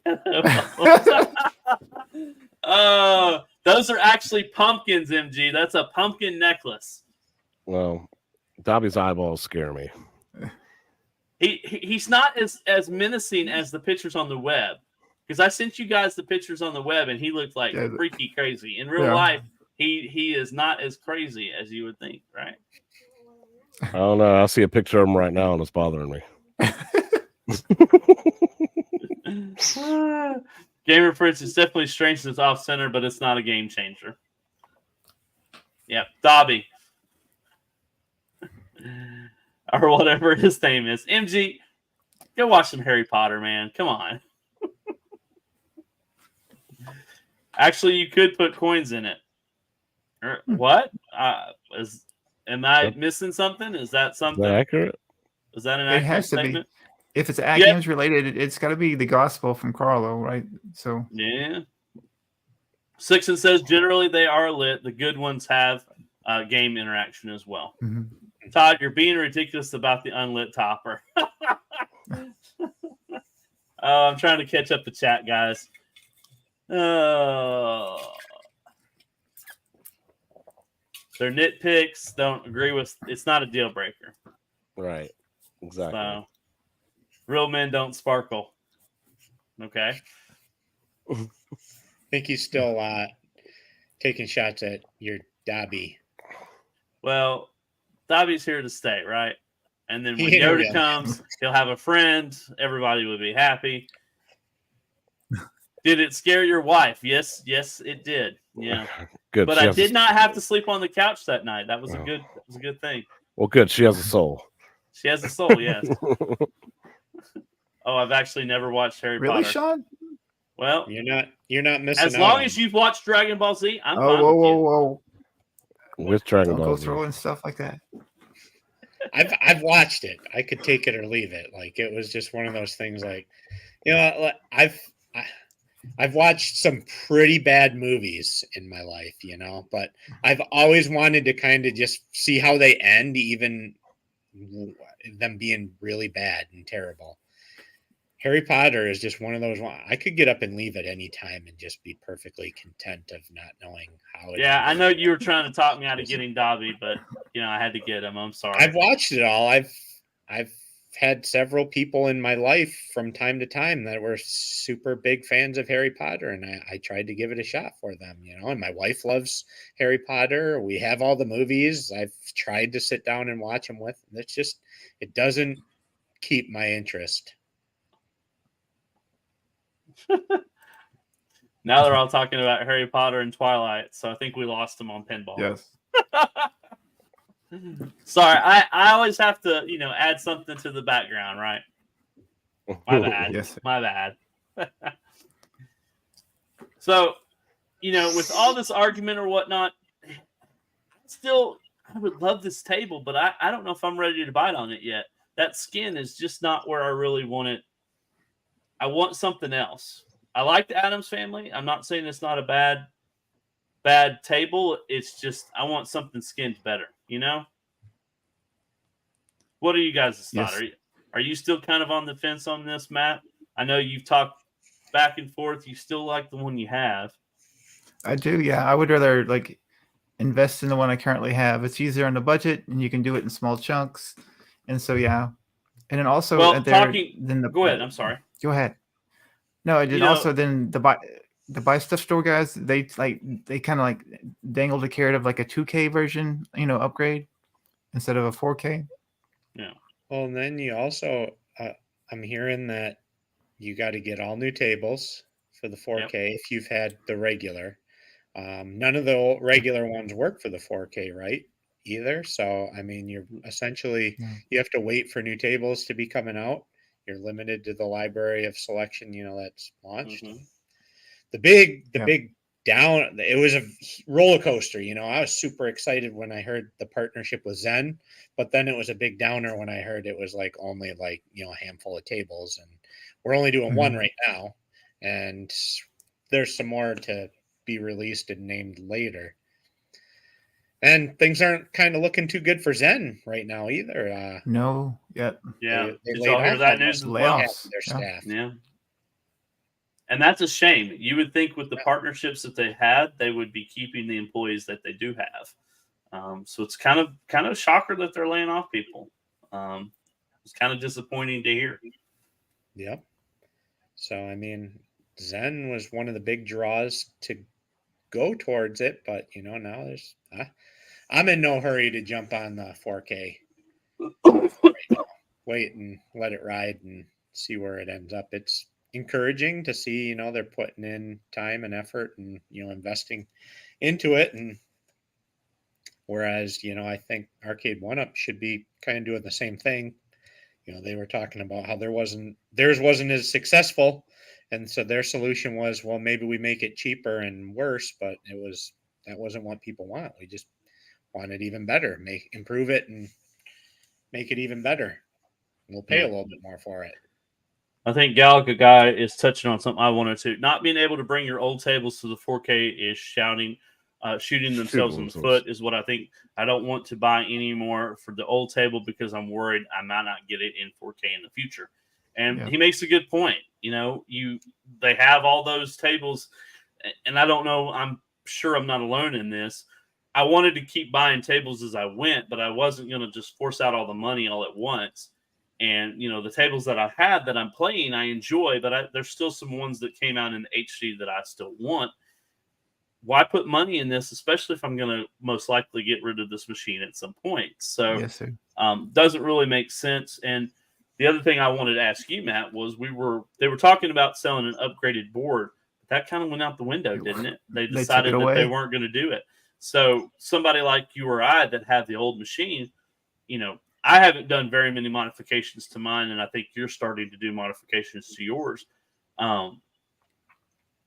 Those are actually pumpkins, MG. That's a pumpkin necklace.
Well, Dobby's eyeballs scare me.
He's not as menacing as the pictures on the web, because I sent you guys the pictures on the web and he looked like freaky crazy. In real life, he is not as crazy as you would think, right?
I don't know. I see a picture of him right now and it's bothering me.
Gamer Fritz is definitely strange that it's off center, but it's not a game changer. Yep, Dobby. Or whatever his name is. MG, go watch some Harry Potter, man. Come on. Actually, you could put coins in it. What? Am I missing something? Is that something?
Is that accurate?
Is that an accurate
It has to
statement?
be. If it's games related, it's got to be the gospel from Carlo, right? So
yeah. Sixon says generally they are lit. The good ones have game interaction as well. Todd, you're being ridiculous about the unlit topper. I'm trying to catch up the chat, guys. Their nitpicks don't agree with. It's not a deal breaker.
Right. Exactly.
So, real men don't sparkle. Okay.
I think he's still taking shots at your Dobby.
Well, Dobby's here to stay, right? And then when Yoda comes, he'll have a friend. Everybody will be happy. Did it scare your wife? Yes, it did. Yeah.
Good.
But I did not have to sleep on the couch that night. That was a good thing.
Well, good. She has a soul.
She has a soul, yes. Oh, I've actually never watched Harry Potter.
Really, Sean?
Well,
you're not missing.
As long as you've watched Dragon Ball Z, I'm fine.
Whoa.
With Dragon Ball
Go
Z.
throwing stuff like that.
I've watched it. I could take it or leave it. Like it was just one of those things. Like, I've watched some pretty bad movies in my life, but I've always wanted to kind of just see how they end, even them being really bad and terrible. Harry Potter is just one of those. I could get up and leave at any time and just be perfectly content of not knowing how.
Yeah, I know you were trying to talk me out of getting Dobby, but I had to get him. I'm sorry.
I've watched it all. I've had several people in my life from time to time that were super big fans of Harry Potter, and I tried to give it a shot for them. And my wife loves Harry Potter. We have all the movies. I've tried to sit down and watch them with them. It doesn't keep my interest.
Now they're all talking about Harry Potter and Twilight, so I think we lost them on pinball.
Yes.
Sorry, I always have to, add something to the background, right? My bad.
Yes.
My bad. So, with all this argument or whatnot, still, I would love this table, but I don't know if I'm ready to bite on it yet. That skin is just not where I really want it. I want something else. I like the Adams family. I'm not saying it's not a bad table. It's just I want something skinned better. What are you guys' thought?
Yes.
Are you still kind of on the fence on this, Matt? I know you've talked back and forth. You still like the one you have.
I do. Yeah, I would rather like invest in the one I currently have. It's easier on the budget, and you can do it in small chunks. And so, yeah. And then also,
Well,
then
go ahead. I'm sorry.
Go ahead. No, I did.
You know-
Also, then the buy stuff store guys, they kind of like dangled a carrot of like a 2K version, upgrade instead of a 4K.
Yeah.
Well, and then you also, I'm hearing that you got to get all new tables for the 4K if you've had the regular. None of the regular ones work for the 4K, right? Either. So, I mean, you're essentially, you have to wait for new tables to be coming out. You're limited to the library of selection, that's launched.
Mhm.
The big down, it was a roller coaster. I was super excited when I heard the partnership with Zen, but then it was a big downer when I heard it was like only like, a handful of tables, and we're only doing one right now. And there's some more to be released and named later. And things aren't kind of looking too good for Zen right now either.
No, yet.
Yeah.
They
Did
laid
y'all hear
off
that
almost
news as well?
half
Layoffs.
of their staff.
Yeah. And that's a shame. You would think with the partnerships that they had, they would be keeping the employees that they do have. So it's kind of a shocker that they're laying off people. It's kind of disappointing to hear.
Yep. So, I mean, Zen was one of the big draws to go towards it, but now there's I'm in no hurry to jump on the 4K right now. Wait and let it ride and see where it ends up. It's encouraging to see they're putting in time and effort and investing into it, and whereas I think Arcade 1-Up should be kind of doing the same thing. They were talking about how theirs wasn't as successful. And so their solution was, well, maybe we make it cheaper and worse, but that wasn't what people want. We just want it even better, improve it and make it even better. We'll pay a little bit more for it.
I think Galaga Guy is touching on something I wanted to. Not being able to bring your old tables to the 4K is shooting themselves in the foot is what I think. I don't want to buy any more for the old table because I'm worried I might not get it in 4K in the future. And he makes a good point. They have all those tables, and I don't know. I'm sure I'm not alone in this. I wanted to keep buying tables as I went, but I wasn't going to just force out all the money all at once. And the tables that I had that I'm playing, I enjoy, but there's still some ones that came out in HD that I still want. Why put money in this, especially if I'm going to most likely get rid of this machine at some point? So,
yes, sir.
Doesn't really make sense. And the other thing I wanted to ask you, Matt, was they were talking about selling an upgraded board. That kind of went out the window, didn't it? They decided that they weren't going to do it. So somebody like you or I that have the old machine, I haven't done very many modifications to mine, and I think you're starting to do modifications to yours.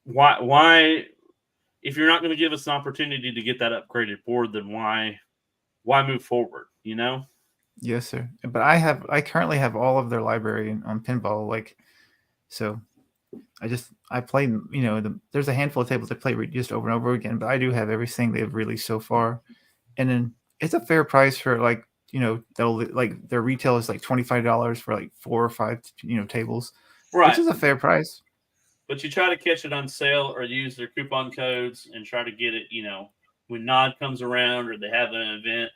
Why, if you're not going to give us an opportunity to get that upgraded board, then why move forward?
Yes, sir. But I currently have all of their library on Pinball, so I play, there's a handful of tables I play just over and over again, but I do have everything they've released so far. And then it's a fair price for their retail is like $25 for like 4 or 5, tables,
right?
Which is a fair price.
But you try to catch it on sale or use their coupon codes and try to get it, when Nod comes around or they have an event,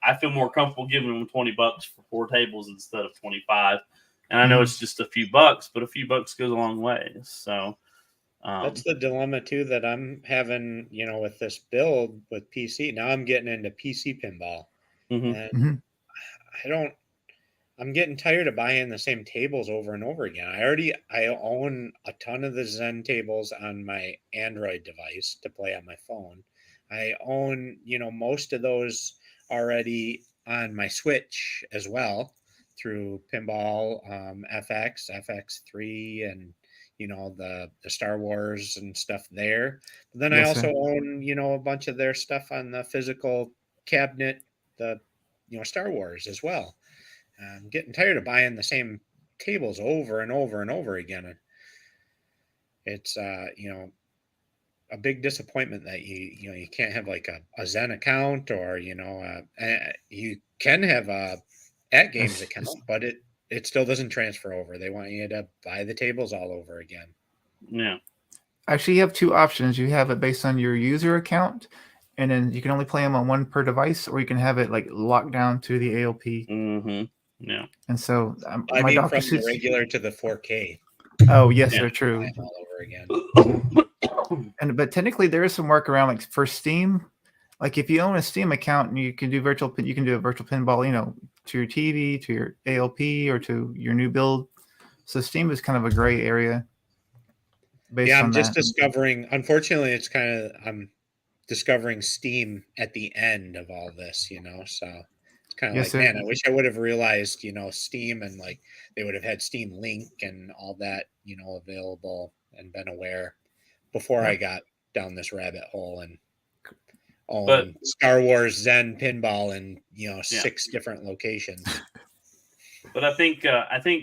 I feel more comfortable giving them $20 for 4 tables instead of 25. And I know it's just a few bucks, but a few bucks goes a long way. So
that's the dilemma too that I'm having, with this build with PC. Now I'm getting into PC pinball, and I'm getting tired of buying the same tables over and over again. I own a ton of the Zen tables on my Android device to play on my phone. I own, most of those already on my Switch as well through Pinball, FX, FX3, and the Star Wars and stuff there. But then I also own a bunch of their stuff on the physical cabinet the Star Wars as well. I'm getting tired of buying the same tables over and over and over again. It's a big disappointment that you can't have like a Zen account, or you can have a At Games account, but it still doesn't transfer over. They want you to buy the tables all over again.
Yeah.
Actually, you have two options. You have it based on your user account, and then you can only play them on one per device, or you can have it like locked down to the ALP.
Mm-hmm. Yeah.
And so
I
my
mean,
doctor
from the
says,
regular to the 4K.
"Oh yes,
Yeah.
they're true."
Buy 'em all over again.
But technically, there is some workaround. Like for Steam, like if you own a Steam account and you can do a virtual pinball, to your TV, to your ALP, or to your new build. So Steam is kind of a gray area.
I'm just discovering. Unfortunately, I'm discovering Steam at the end of all this. So it's kind of
Yes,
like,
sir.
man, I wish I would have realized, Steam, and like they would have had Steam Link and all that, available, and been aware before I got down this rabbit hole and own Star Wars Zen Pinball in 6 different locations.
But I think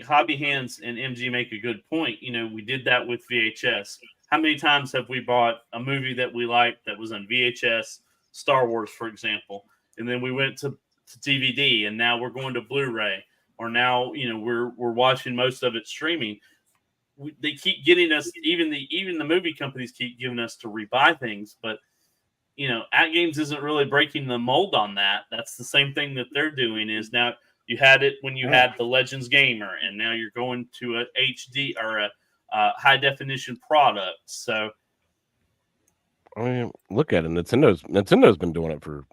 Hobby Hands and MG make a good point. We did that with VHS. How many times have we bought a movie that we liked that was on VHS, Star Wars, for example, and then we went to DVD, and now we're going to Blu-ray, or now we're watching most of it streaming. They keep getting us, even the movie companies keep giving us to rebuy things, but At Games isn't really breaking the mold on that. That's the same thing that they're doing. Is now you had it when you had the Legends Gamer, and now you're going to a HD or a high definition product. So,
I mean, look at it. Nintendo's been doing it for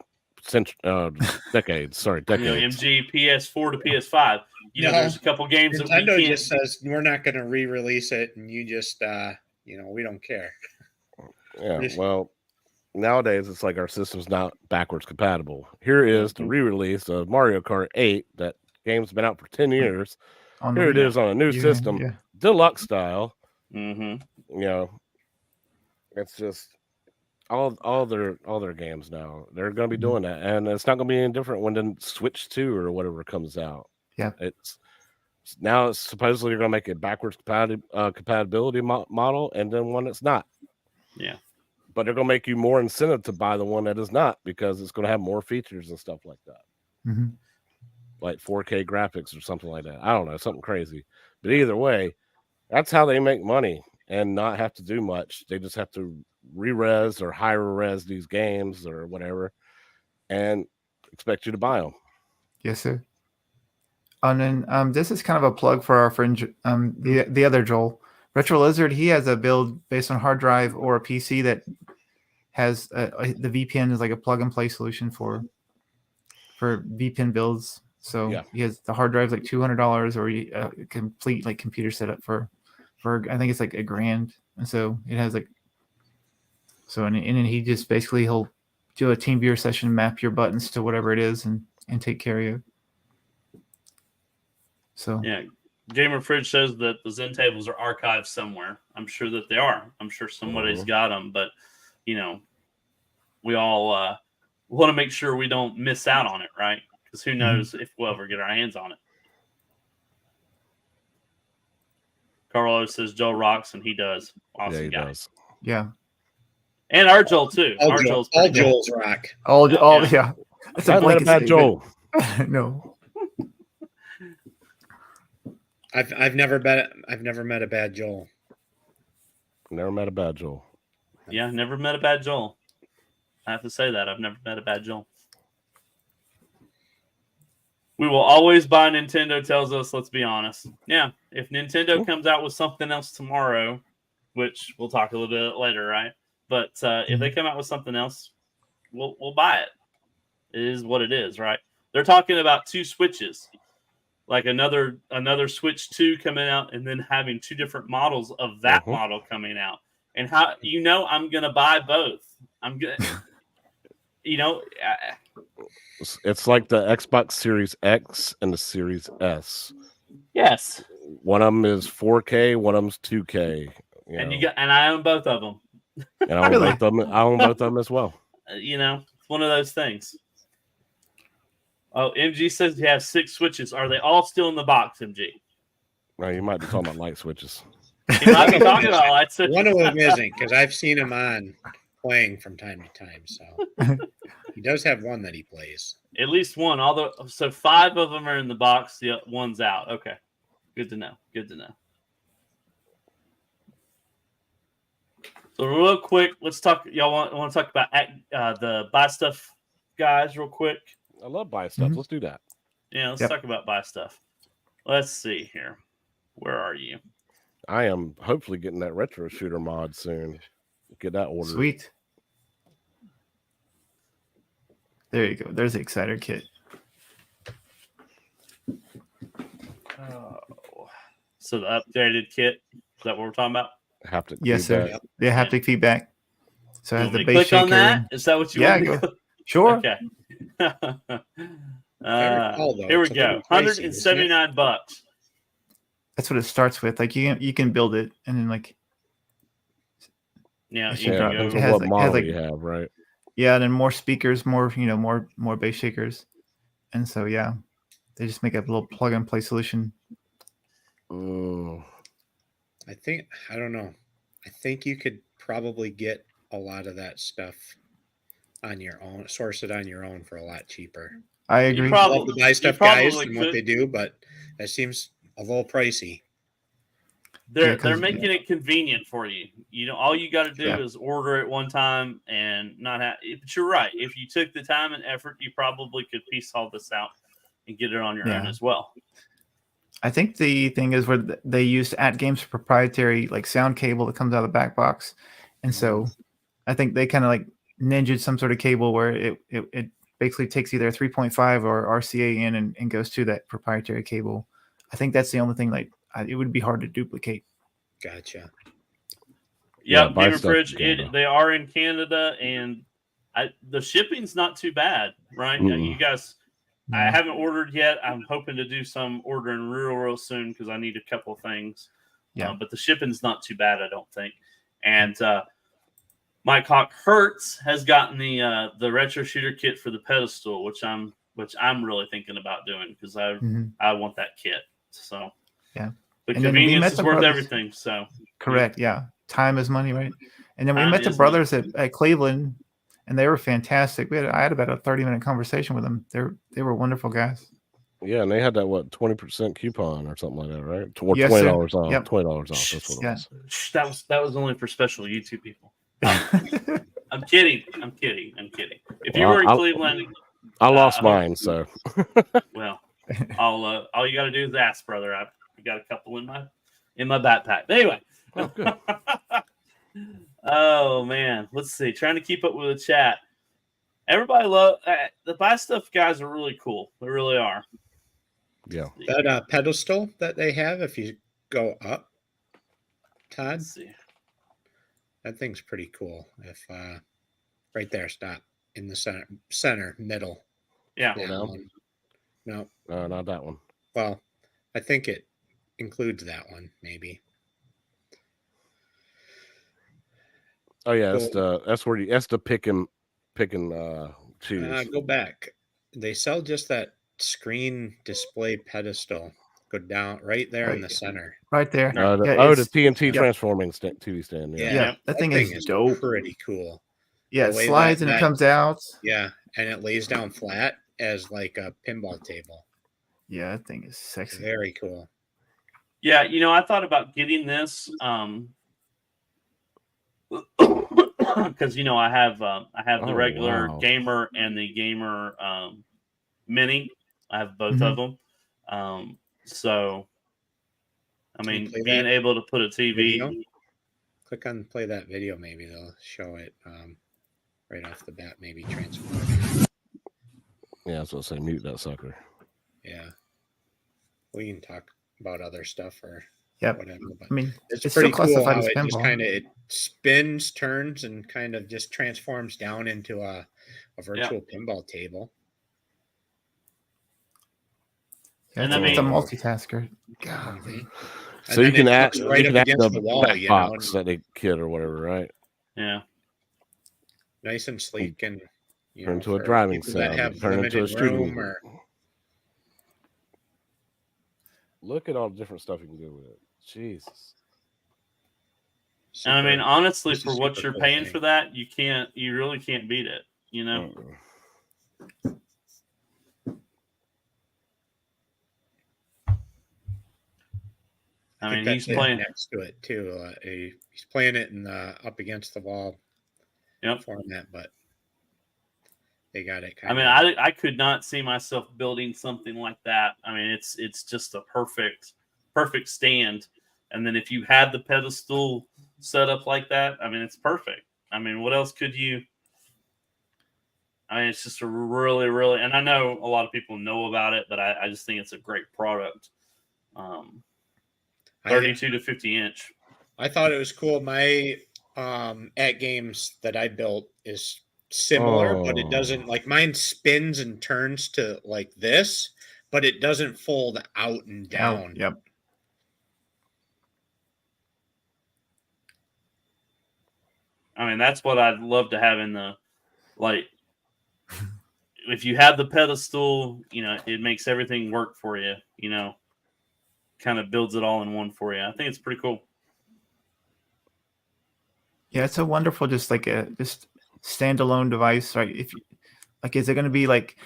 decades. Sorry, decades.
MG PS4 to PS5. There's a couple games
Nintendo
that we can't.
just says we're not going to re-release it, and you just we don't care.
Yeah, well, nowadays it's like our system's not backwards compatible. Here is the re-release of Mario Kart 8. That game's been out for 10 years. Here it is on a new system, deluxe style.
Mm-hmm.
It's just all their games now. They're going to be doing that, and it's not going to be any different when the Switch 2 or whatever comes out.
Yeah,
it's supposedly you're going to make a backwards compatibility model, and then one that's not.
Yeah.
But they're going to make you more incentive to buy the one that is not, because it's going to have more features and stuff like that.
Mm-hmm.
Like 4K graphics or something like that. I don't know, something crazy. But either way, that's how they make money and not have to do much. They just have to re-res or higher res these games or whatever and expect you to buy them.
Yes, sir. And then this is kind of a plug for our friend, the other Joel. Retro Lizard, he has a build based on hard drive or a PC that has the VPN is like a plug and play solution for VPN builds. So he has the hard drive like $200, or a complete like computer setup for I think it's like $1,000. And so it has like and then he just basically he'll do a team viewer session, map your buttons to whatever it is, and take care of you. So
yeah. Gamer Fridge says that the Zen tables are archived somewhere. I'm sure that they are. I'm sure somebody's got them, but we all want to make sure we don't miss out on it, right? Because who knows if we'll ever get our hands on it. Carlos says Joel rocks, and he does. Awesome guy.
Does.
Yeah.
And our Joel too.
All Joel's rock.
Yeah.
That's a bad Joel.
No.
I've never met a bad Joel.
Never met a bad Joel.
Yeah, never met a bad Joel. I have to say that. I've never met a bad Joel. We will always buy Nintendo tells us, let's be honest. Yeah, if Nintendo comes out with something else tomorrow, which we'll talk a little bit later, right? But if they come out with something else, we'll buy it. It is what it is, right? They're talking about 2 Switches. Like another Switch 2 coming out, and then having 2 different models of that model coming out. And how I'm gonna buy both. I'm gonna,
it's like the Xbox Series X and the Series S.
Yes.
One of them is 4K, one of them's 2K.
And I own both of them.
And I own both of them. I own both of them as well.
It's one of those things. Oh, MG says you have 6 switches. Are they all still in the box, MG?
No, you might be talking about light switches.
He might be talking about light switches.
One of them isn't, because I've seen him on playing from time to time. So he does have one that he plays.
At least one. So 5 of them are in the box. The one's out. Okay. Good to know. Good to know. So real quick, let's talk. Y'all want to talk about the buy stuff guys real quick?
I love buy stuff.
Mhm.
Let's do that.
Yeah, let's
Yep.
talk about buy stuff. Let's see here. Where are you?
I am hopefully getting that retro shooter mod soon. Get that ordered.
Sweet. There you go. There's the Exciter kit.
Oh. So the updated kit. Is that what we're talking about?
Haptic
Yes, sir.
feedback.
The haptic feedback. So it
You
has
want me
the
to
base
click
shaker.
on that? Is that what you
Yeah,
want me to
go.
click?
Sure.
Okay.
recall, though,
Here we
it's a
go.
little pricey, isn't it?
$179.
That's what it starts with. Like you can build it and then like
Yeah,
It
you
should
Yeah,
can
drop.
go.
depends
It
on
has
what
like-
model
like-
you have, right?
yeah, and then more speakers, more more bass shakers, and so yeah, they just make a little plug and play solution.
Mm,
I don't know. I think you could probably get a lot of that stuff on your own, source it on your own for a lot cheaper.
I
You
agree.
probably-
Love the buy stuff
probably
guys and what
could.
they do, but that seems a little pricey.
They're
'cause-
making it convenient for you. You know, all you got to do
Yeah.
is order it one time and not have. But you're right. If you took the time and effort, you probably could piece all this out and get it on your own
Yeah.
as well.
I think the thing is where they used At Games proprietary like sound cable that comes out of the back box, and so I think they kind of like ninja'd some sort of cable where it basically takes either 3.5 or RCA in and goes to that proprietary cable. I think that's the only thing it would be hard to duplicate.
Gotcha.
Yeah,
Yep,
buy
Gamer
stuff
Fridge.
in Canada.
They are in Canada, and the shipping's not too bad, right?
Mm-mm.
You guys, I haven't ordered yet. I'm hoping to do some ordering real soon because I need a couple of things.
Yeah.
But the shipping's not too bad, I don't think. And Mike Hawk Hertz has gotten the retro shooter kit for the pedestal, which I'm really thinking about doing because I want that kit. So
Yeah.
the
And then we
convenience
met
is
the
worth
brothers.
everything. So
Correct. Yeah. Time is money, right? And then we
Time
met the
is
brothers at Cleveland, and they were fantastic. I had about a 30-minute conversation with them. They were wonderful guys.
Yeah, and they had that 20% coupon or something like that, right? Or
Yes, sir.
$20 off.
Yep.
$20 off. That's what it
Yeah.
was.
that was only for special YouTube people. I'm kidding. If you
Well,
were in
I'll-
Cleveland,
I lost
I hope-
mine, so
well, all you got to do is ask, brother. I got a couple in my backpack. Anyway.
oh, good.
Oh man, let's see. Trying to keep up with the chat. Everybody love the buy stuff guys are really cool. They really are.
Yeah.
That pedestal that they have, if you go up, Todd,
Let's see.
that thing's pretty cool. If right there, stop in the center middle.
Yeah.
That
down?
one. No,
Not that one.
well, I think it includes that one, maybe.
Oh yeah, that's the pick and choose.
Go back. They sell just that screen display pedestal. Go down right there in the center.
Right there.
No.
The
it's-
TNT
yep.
transforming TV stand. Yeah.
Yeah, that thing is dope.
pretty cool.
Yeah,
the
it
way
slides
that-
and it
that-
comes out.
Yeah, and it lays down flat as like a pinball table.
Yeah, that thing is sexy.
Very cool.
Yeah, I thought about getting this because I have the
Oh,
regular
wow.
gamer and the gamer mini. I have both of them. So I mean,
play
being
that
able to put a TV.
video? Click on play that video. Maybe they'll show it right off the bat. Maybe transform.
Yeah, that's what I say. Mute that sucker.
Yeah, we can talk about other stuff or
Yep.
whatever. But
I mean,
it's
it's
pretty
still
cool
classified
how
as
it just
pinball.
kind of it spins, turns, and kind of just transforms down into a virtual pinball table.
Yeah,
And
it's,
I
it's a
mean-
multitasker. God.
Mhm.
So
And
you
then
can
it
add
looks right up against the wall,
back
you know,
box
and
that they kid or whatever, right?
Yeah.
nice and sleek, and
Turn into a
for
driving
people that
sound,
have
turn into
limited
a shooting.
room or
Look at all the different stuff you can do with it. Jesus.
And I mean,
Super-
honestly,
it's a
for what
super
you're
cool
paying
thing.
for that, you really can't beat it. You know.
Mm-mm.
I
think
mean, he's
that's it
playing.
next to it too. He's playing it in the up against the wall
Yep.
format, but they got it.
I mean, I could not see myself building something like that. I mean, it's just a perfect stand. And then if you had the pedestal set up like that, I mean, it's perfect. I mean, what else could you? I mean, it's just a really, really, and I know a lot of people know about it, but I just think it's a great product. 32 to 50 inch.
I thought it was cool. My at games that I built is similar, but it doesn't like mine spins and turns to like this, but it doesn't fold out and down.
Yep.
I mean, that's what I'd love to have in the like. If you have the pedestal, it makes everything work for you. Kind of builds it all in one for you. I think it's pretty cool.
Yeah, it's a wonderful, just standalone device, right? If is it going to be like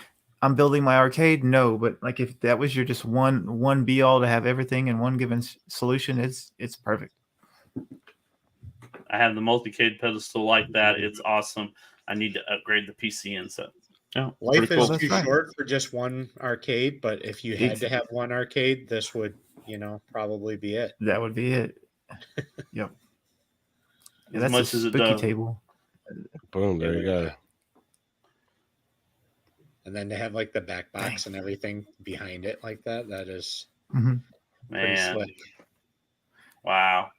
I'm building my arcade? No, but like if that was your just one be all to have everything in one given solution, it's perfect.
I have the multi-cade pedestal like that. It's awesome. I need to upgrade the PC and stuff. Yeah,
Life is
That's
too
right.
short for just one arcade, but if you had to have one arcade, this would, probably be it.
That would be it. Yep. Yeah,
As
that's
much
a
as it
spooky
does.
table.
Boom, there you go.
And then to have like the back box and everything behind it like that, that is
Mhm.
pretty
Man,
slick.
wow.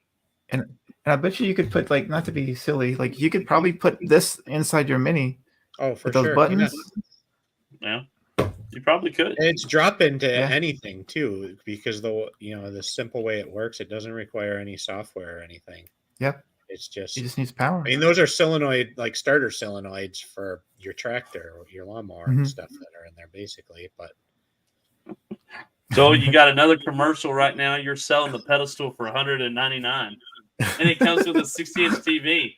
And I bet you could put, like, not to be silly, like you could probably put this inside your Mini
Oh, for
with those
sure.
buttons.
Yeah, you probably could.
And it's drop into
Yeah.
anything too, because the simple way it works, it doesn't require any software or anything.
Yep.
It's just,
It just needs power.
I mean, those are solenoid, like starter solenoids for your tractor or your lawnmower and
Mhm.
stuff that are in there basically. But
Joel, you got another commercial right now. You're selling the pedestal for $199, and it comes with a 60-inch TV.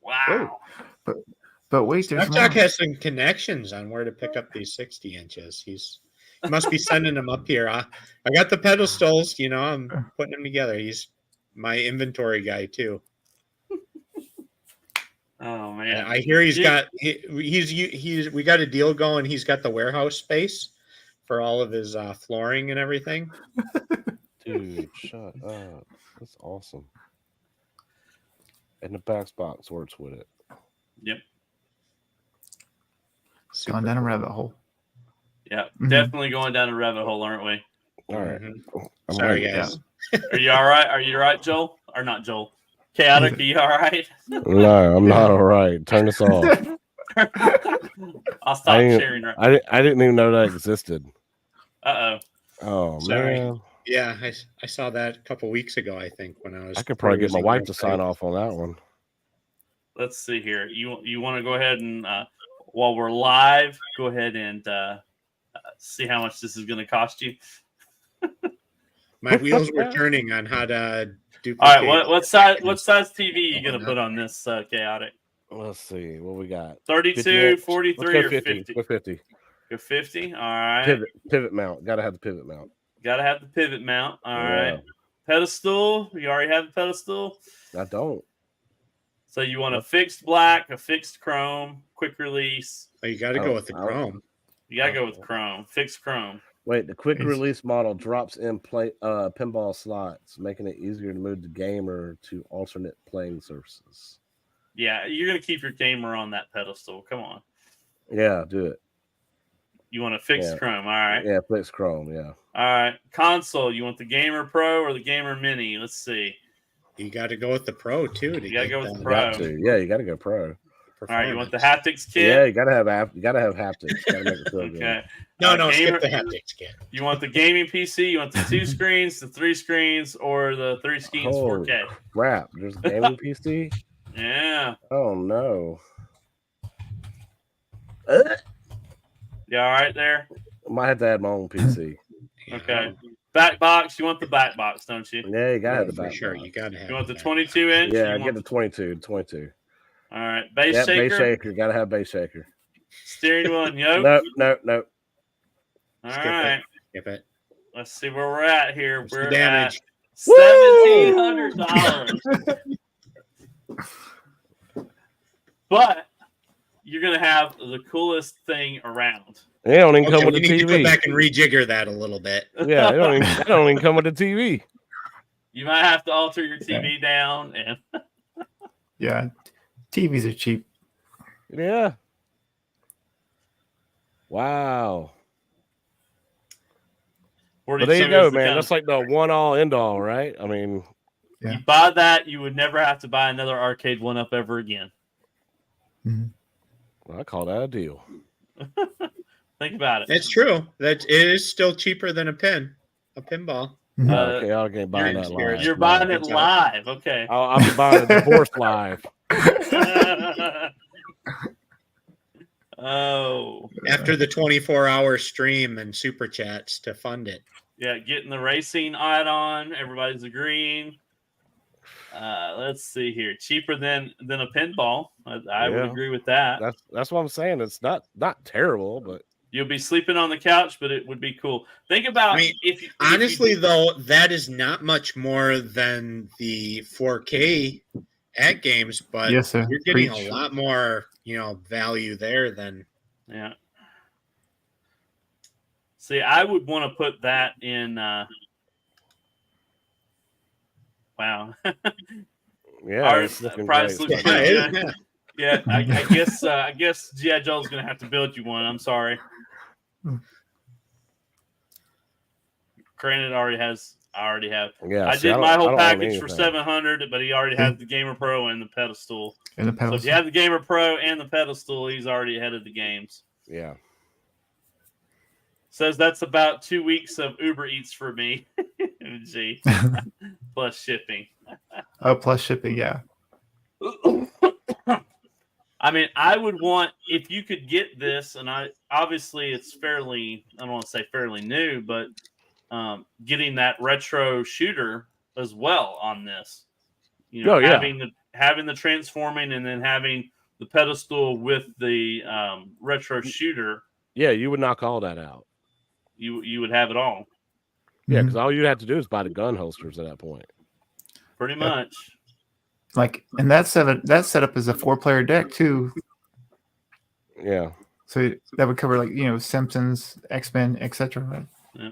Wow.
But wait, there's more.
Snapchat has some connections on where to pick up these 60 inches. He must be sending them up here. I got the pedestals, I'm putting them together. He's my inventory guy too.
Oh man,
I hear we got a deal going. He's got the warehouse space for all of his flooring and everything.
Dude, shut up. That's awesome. And the box works with it.
Yep.
It's gone down a rabbit hole.
Yeah,
Mhm.
definitely going down a rabbit hole, aren't we?
All right. I'm
Sorry,
ready.
guys.
Are you all right? Are you all right, Joel? Or not Joel? Chaotic, are you all right?
No, I'm not all right. Turn this off.
I'll stop sharing. Right.
I didn't even know that existed.
Uh-oh.
Oh,
Sorry.
man.
Yeah, I saw that a couple weeks ago, I think, when I was.
I could probably get my
perusing
wife
the
to sign
site.
off on that one.
Let's see here. You want to go ahead and while we're live, go ahead and see how much this is going to cost you.
My wheels were turning on how to duplicate.
All right, what size TV are you going to put on this chaotic?
Let's see what we got.
32, 43,
Let's go
or
50.
50?
Go 50.
Go 50. All right.
Pivot mount. Got to have the pivot mount.
Got to have the pivot mount. All
Yeah.
right. Pedestal. You already have the pedestal.
I don't.
So you want a fixed black, a fixed chrome, quick release.
Oh, you got to go with the chrome.
You got to go with chrome, fixed chrome.
Wait, the quick release model drops in pinball slots, making it easier to move the gamer to alternate playing surfaces.
Yeah, you're going to keep your gamer on that pedestal. Come on.
Yeah, do it.
You want a fixed chrome. All right.
Yeah, fixed chrome. Yeah.
All right. Console. You want the Gamer Pro or the Gamer Mini? Let's see.
You got to go with the Pro too.
You got to go with the
You
Pro.
got to. Yeah, you got to go pro.
All right. You want the haptics kit?
Yeah, you got to have haptics. Got to make it feel good.
Okay.
No,
gamer,
skip the haptics kit.
You want the gaming PC? You want the 2 screens, the 3 screens, or the 3 screens 4K?
Crap! There's a gaming PC.
Yeah.
Oh no.
You all right there?
I might have to add my own PC.
Okay. Back box. You want the back box, don't you?
Yeah, you got to have the
For
back
sure.
box.
You got to have
You want the
that.
22 inch?
Yeah,
You
get
want
the 22. 22.
All right. Base
Yeah,
shaker.
base shaker. Got to have base shaker.
Steering wheel and yoke.
Nope.
All
Skip
right.
it.
Let's see where we're at here.
What's the
We're
damage?
at $1,700. But you're gonna have the coolest thing around.
They don't even come with
we
the
need to go
TV.
back and rejigger that a little bit.
Yeah, they don't even come with the TV.
You might have to alter your TV down and
Yeah, TVs are cheap.
Yeah. Wow. But there you go, man. That's like the one all end all, right? I mean,
you buy that, you would never have to buy another arcade one up ever again.
Well, I call that a deal.
Think about it.
It's true. That it is still cheaper than a pinball.
Okay, I'll get buying that live.
You're buying it live. Okay.
I'll be buying a divorce live.
Oh.
After the 24-hour stream and super chats to fund it.
Yeah, getting the racing add-on. Everybody's agreeing. Let's see here. Cheaper than a pinball. I would agree with that.
That's what I'm saying. It's not terrible, but
you'll be sleeping on the couch, but it would be cool. Think about
honestly, though, that is not much more than the 4K at games, but
yes, sir.
You're getting a lot more, value there than
See, I would want to put that in. Wow.
Yeah,
price looks pretty good. Yeah, I guess G.I. Joe's gonna have to build you one. I'm sorry. Granted, I already have.
Yeah,
I did my whole package for $700, but he already has the Gamer Pro and the pedestal. So if you have the Gamer Pro and the pedestal, he's already ahead of the games.
Yeah.
Says that's about 2 weeks of Uber Eats for me. Gee. Plus shipping.
Oh, plus shipping, yeah.
I mean, I would want, if you could get this, and obviously it's fairly, I don't want to say fairly new, but getting that retro shooter as well on this. Having the transforming and then having the pedestal with the retro shooter.
Yeah, you would knock all that out.
You would have it all.
Yeah, because all you have to do is buy the gun holsters at that point.
Pretty much.
And that setup is a 4-player deck too.
Yeah.
So that would cover Simpsons, X-Men, etc. Right?
Yeah.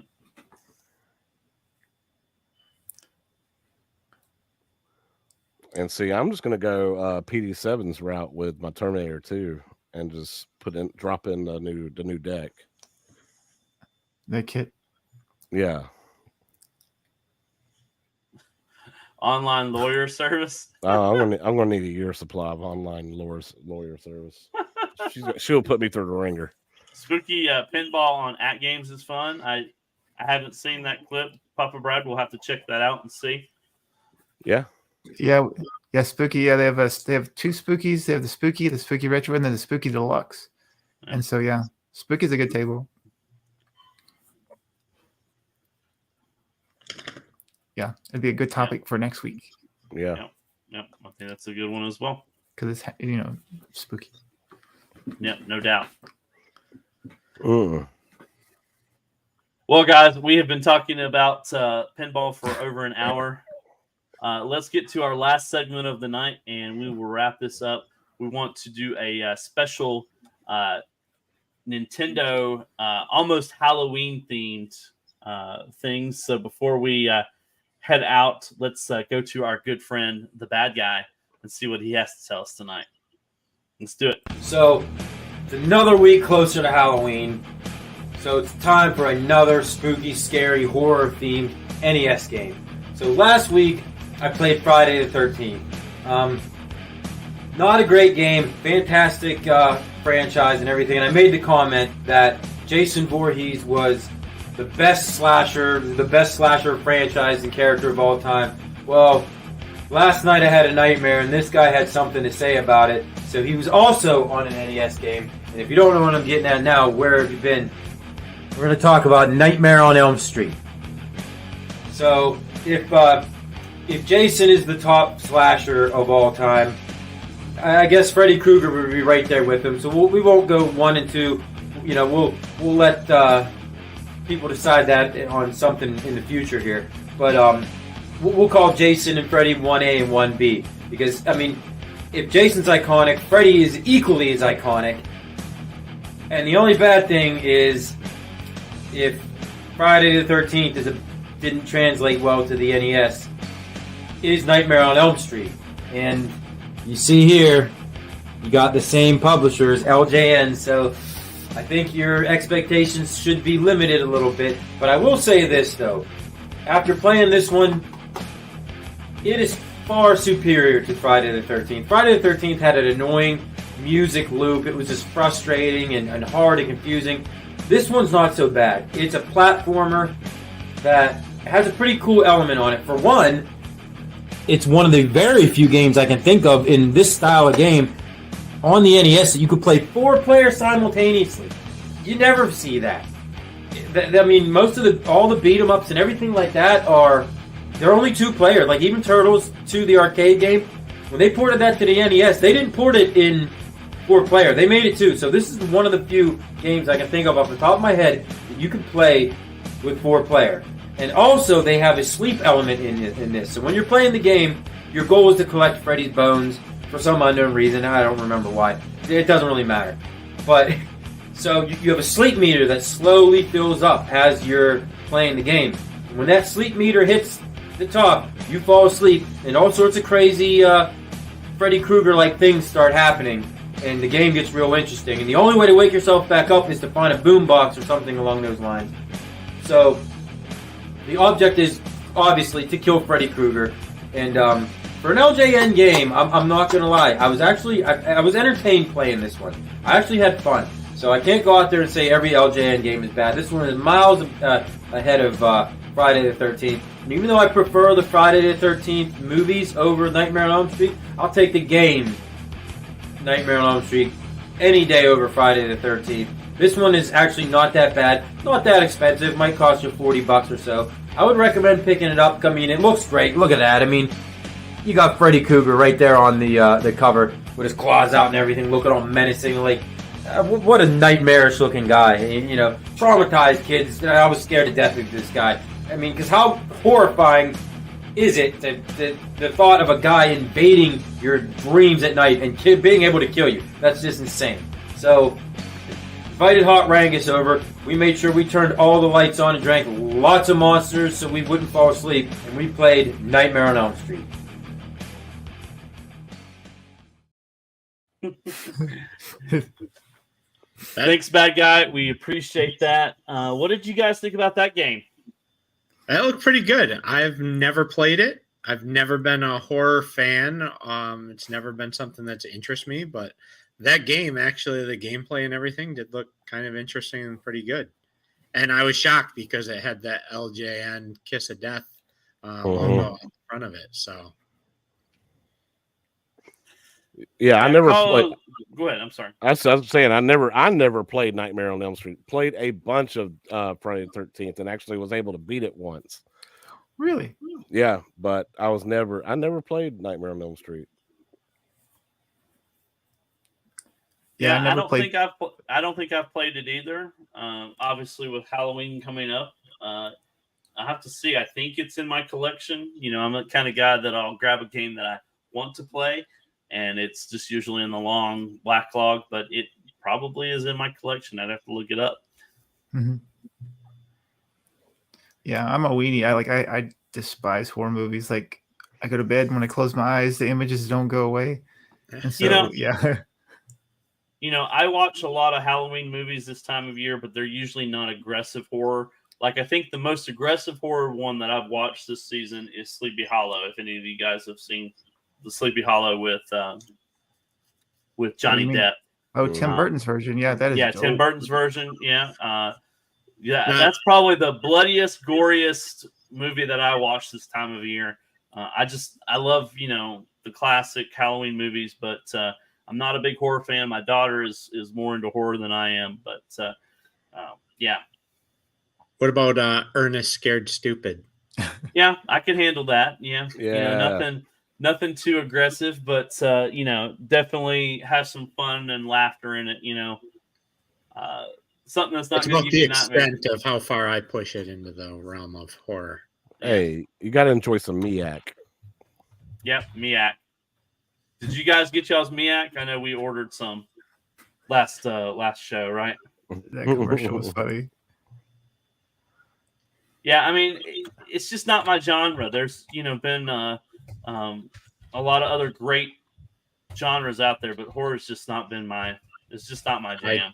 And see, I'm just gonna go PD7's route with my Terminator 2 and just drop in the new deck.
The kit.
Yeah.
Online lawyer service.
Oh, I'm gonna need a year supply of online lawyer service. She'll put me through the ringer.
Spooky pinball on At Games is fun. I haven't seen that clip. Papa Brad will have to check that out and see.
Yeah.
Yeah. Spooky. Yeah, they have two Spookies. They have the Spooky Retro, and then the Spooky Deluxe. Yeah. And so Spooky's a good table. Yeah, it'd be a good topic for next week.
Yeah.
Yep. I think that's a good one as well.
Because it's spooky.
Yep, no doubt. Well, guys, we have been talking about pinball for over an hour. Let's get to our last segment of the night, and we will wrap this up. We want to do a special Nintendo, almost Halloween-themed things. So before we head out, let's go to our good friend, the bad guy, and see what he has to tell us tonight. Let's do it.
So, it's another week closer to Halloween. So it's time for another spooky, scary, horror-themed NES game. So last week, I played Friday the 13th. Not a great game, fantastic franchise and everything. And I made the comment that Jason Voorhees was the best slasher franchise and character of all time. Well, last night I had a nightmare, and this guy had something to say about it. So he was also on an NES game. And if you don't know what I'm getting at now, where have you been? We're going to talk about Nightmare on Elm Street. So if Jason is the top slasher of all time, I guess Freddy Krueger would be right there with him. So we won't go 1 and 2. You know, we'll let people decide that on something in the future here. But we'll call Jason and Freddy 1A and 1B because I mean, if Jason's iconic, Freddy is equally as iconic. And the only bad thing is if Friday the 13th didn't translate well to the NES, is Nightmare on Elm Street. And you see here, you got the same publishers, LJN, so I think your expectations should be limited a little bit. But I will say this, though. After playing this one, it is far superior to Friday the 13th. Friday the 13th had an annoying music loop. It was just frustrating and hard and confusing. This one's not so bad. It's a platformer that has a pretty cool element on it. For one, it's one of the very few games I can think of in this style of game on the NES that you could play 4 players simultaneously. You never see that. I mean, most of all the beat 'em ups and everything like that they're only 2 players. Like even Turtles 2, the arcade game, when they ported that to the NES, they didn't port it in 4 player. They made it 2. So this is one of the few games I can think of off the top of my head that you can play with 4 player. And also, they have a sleep element in this. So when you're playing the game, your goal is to collect Freddy's bones for some unknown reason. I don't remember why. It doesn't really matter. But so you have a sleep meter that slowly fills up as you're playing the game. And when that sleep meter hits the top, you fall asleep, and all sorts of crazy Freddy Krueger-like things start happening, and the game gets real interesting. And the only way to wake yourself back up is to find a boombox or something along those lines. So the object is obviously to kill Freddy Krueger, and for an LJN game, I'm not gonna lie, I was entertained playing this one. I actually had fun, so I can't go out there and say every LJN game is bad. This one is miles ahead of Friday the 13th. And even though I prefer the Friday the 13th movies over Nightmare on Elm Street, I'll take the game Nightmare on Elm Street any day over Friday the 13th. This one is actually not that bad, not that expensive, might cost you $40 or so. I would recommend picking it up. I mean, it looks great. Look at that. I mean, you got Freddy Krueger right there on the cover with his claws out and everything, looking all menacing. Like, what a nightmarish looking guy. And, you know, traumatized kids. I was scared to death of this guy. I mean, because how horrifying is it the thought of a guy invading your dreams at night and being able to kill you? That's just insane. So, invited Hot Rangus over. We made sure we turned all the lights on and drank lots of monsters so we wouldn't fall asleep. And we played Nightmare on Elm Street.
Thanks, bad guy. We appreciate that. What did you guys think about that game?
That looked pretty good. I've never played it. I've never been a horror fan. It's never been something that's interested me, but that game, actually, the gameplay and everything did look kind of interesting and pretty good. And I was shocked because it had that LJN Kiss of Death logo on the front of it. So,
yeah, I never played.
Go ahead. I'm sorry.
I was saying I never played Nightmare on Elm Street. Played a bunch of Friday the 13th and actually was able to beat it once.
Really?
Yeah, but I never played Nightmare on Elm Street.
Yeah, I don't think I've played it either. Obviously, with Halloween coming up, I have to see. I think it's in my collection. You know, I'm the kind of guy that I'll grab a game that I want to play, and it's just usually in the long backlog. But it probably is in my collection. I'd have to look it up.
Mm-hmm. Yeah, I'm a weenie. I despise horror movies. Like, I go to bed, when I close my eyes, the images don't go away. And so, yeah.
You know, I watch a lot of Halloween movies this time of year, but they're usually not aggressive horror. Like, I think the most aggressive horror one that I've watched this season is Sleepy Hollow. If any of you guys have seen the Sleepy Hollow with Johnny Depp.
Oh, Tim Burton's version. Yeah, that is.
Yeah,
dope.
Tim Burton's version. Yeah. That's probably the bloodiest, goriest movie that I watch this time of year. I love, you know, the classic Halloween movies, but I'm not a big horror fan. My daughter is more into horror than I am, but yeah.
What about Ernest Scared Stupid?
Yeah, I can handle that. Yeah,
Yeah.
nothing too aggressive, but definitely have some fun and laughter in it. Something that's not
It's
going to
about
give
the
you a nightmare.
extent of how far I push it into the realm of horror.
Hey, you got to enjoy some Miak.
Yep, Miak. Did you guys get y'all's Miak? I know we ordered some last show, right?
That commercial was funny.
Yeah, I mean, it's just not my genre. There's been a lot of other great genres out there, but horror's just not been my. It's just not my jam.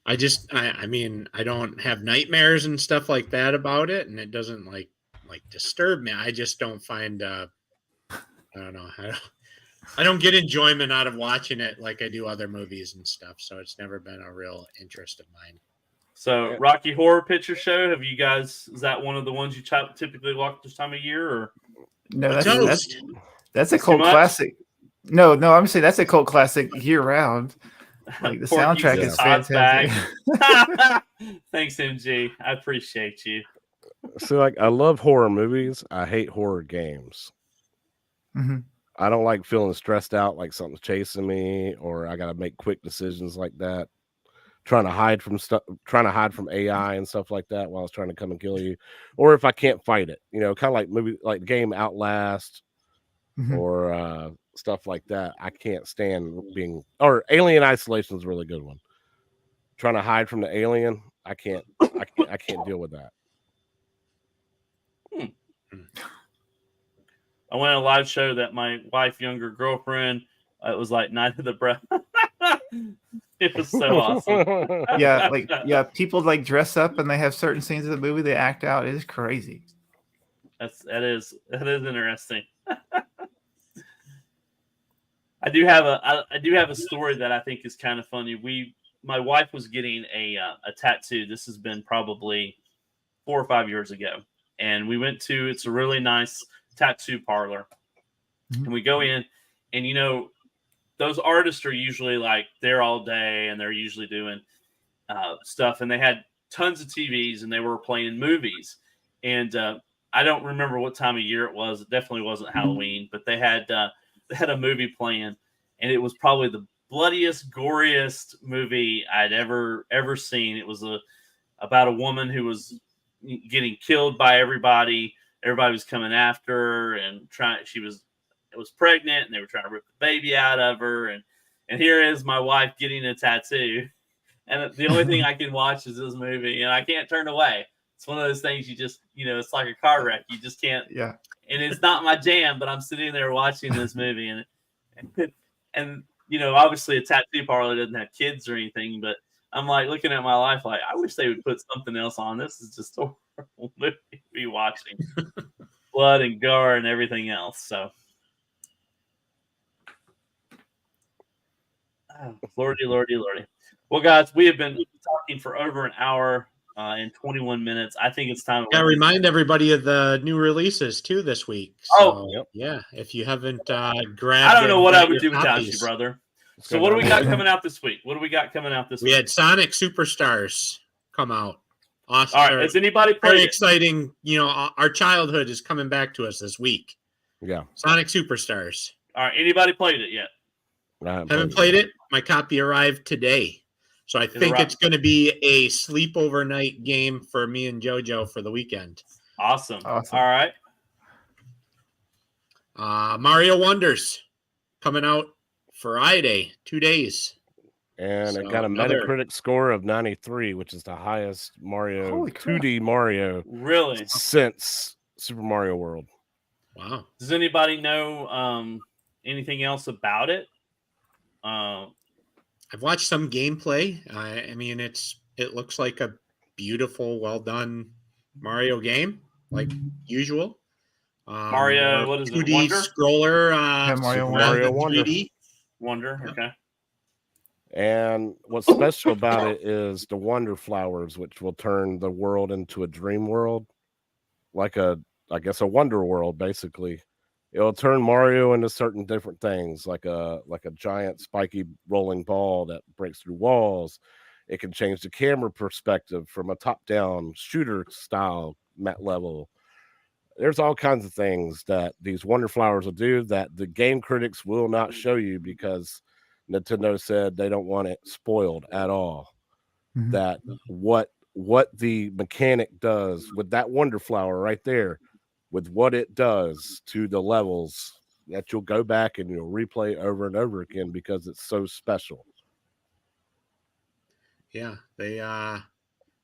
I mean, I don't have nightmares and stuff like that about it, and it doesn't like disturb me. I just don't find I don't know. I don't get enjoyment out of watching it like I do other movies and stuff. So it's never been a real interest of mine.
So Rocky Horror Picture Show, have you guys? Is that one of the ones you typically watch this time of year, or
No,
Toast.
that's a
too
cult
much?
classic. No, I'm saying that's a cult classic year round. Like the
Porky's
soundtrack
in
is
Todd's
fantastic.
bag. Thanks, MG. I appreciate you.
So, like, I love horror movies. I hate horror games.
Mhm.
I don't like feeling stressed out, like something's chasing me, or I got to make quick decisions like that. Trying to hide from stuff, trying to hide from AI and stuff like that while it's trying to come and kill you, or if I can't fight it, kind of like movie, like the game Outlast,
Mhm.
or stuff like that. I can't stand being, or Alien Isolation is a really good one. Trying to hide from the alien, I can't deal with that.
I went to a live show that my wife, younger girlfriend, it was like Night of the Breath. It was so awesome.
Yeah, people like dress up and they have certain scenes of the movie they act out. It is crazy.
That is interesting. I do have a story that I think is kind of funny. My wife was getting a tattoo. This has been probably 4 or 5 years ago, and we went to. It's a really nice tattoo parlor, and we go in, and those artists are usually like there all day, and they're usually doing stuff, and they had tons of TVs, and they were playing movies, and I don't remember what time of year it was. It definitely wasn't Halloween, but they had a movie playing, and it was probably the bloodiest, goriest movie I'd ever seen. It was about a woman who was getting killed by everybody. Everybody was coming after her and was pregnant, and they were trying to rip the baby out of her. And here is my wife getting a tattoo, and the only thing I can watch is this movie, and I can't turn away. It's one of those things you just, it's like a car wreck. You just can't.
Yeah.
And it's not my jam, but I'm sitting there watching this movie, and obviously a tattoo parlor doesn't have kids or anything, but I'm like looking at my life like, I wish they would put something else on. This is just a horrible movie to be watching. Blood and gore and everything else. So, lordy. Well, guys, we have been talking for over an hour and 21 minutes. I think it's time.
Yeah, remind everybody of the new releases too this week. So, yeah, if you haven't grabbed,
I don't know what I would do without you, brother. So, what do we got coming out this week? We
had Sonic Superstars come out. Awesome.
All right, has anybody played
very exciting? Our childhood is coming back to us this week.
Yeah,
Sonic Superstars.
All right, anybody played it yet?
I
haven't played it. My copy arrived today, so I think it's going to be a sleepover night game for me and JoJo for the weekend.
Awesome. All right.
Mario Wonders coming out Friday, 2 days.
And it got a Metacritic score of 93, which is the highest Mario 2D Mario
really
since Super Mario World.
Wow.
Does anybody know anything else about it?
I've watched some gameplay. I mean, it looks like a beautiful, well done Mario game, like usual.
Mario, what is it?
2D scroller.
Mario Wonder.
3D.
Wonder. Okay.
And what's special about it is the Wonder Flowers, which will turn the world into a dream world, like a Wonder World, basically. It'll turn Mario into certain different things, like a giant spiky rolling ball that breaks through walls. It can change the camera perspective from a top-down shooter style level there's all kinds of things that these Wonder Flowers will do that the game critics will not show you because Nintendo said they don't want it spoiled at all.
Mhm.
That what the mechanic does with that Wonder Flower right there, with what it does to the levels, that you'll go back and you'll replay over and over again because it's so special.
Yeah, they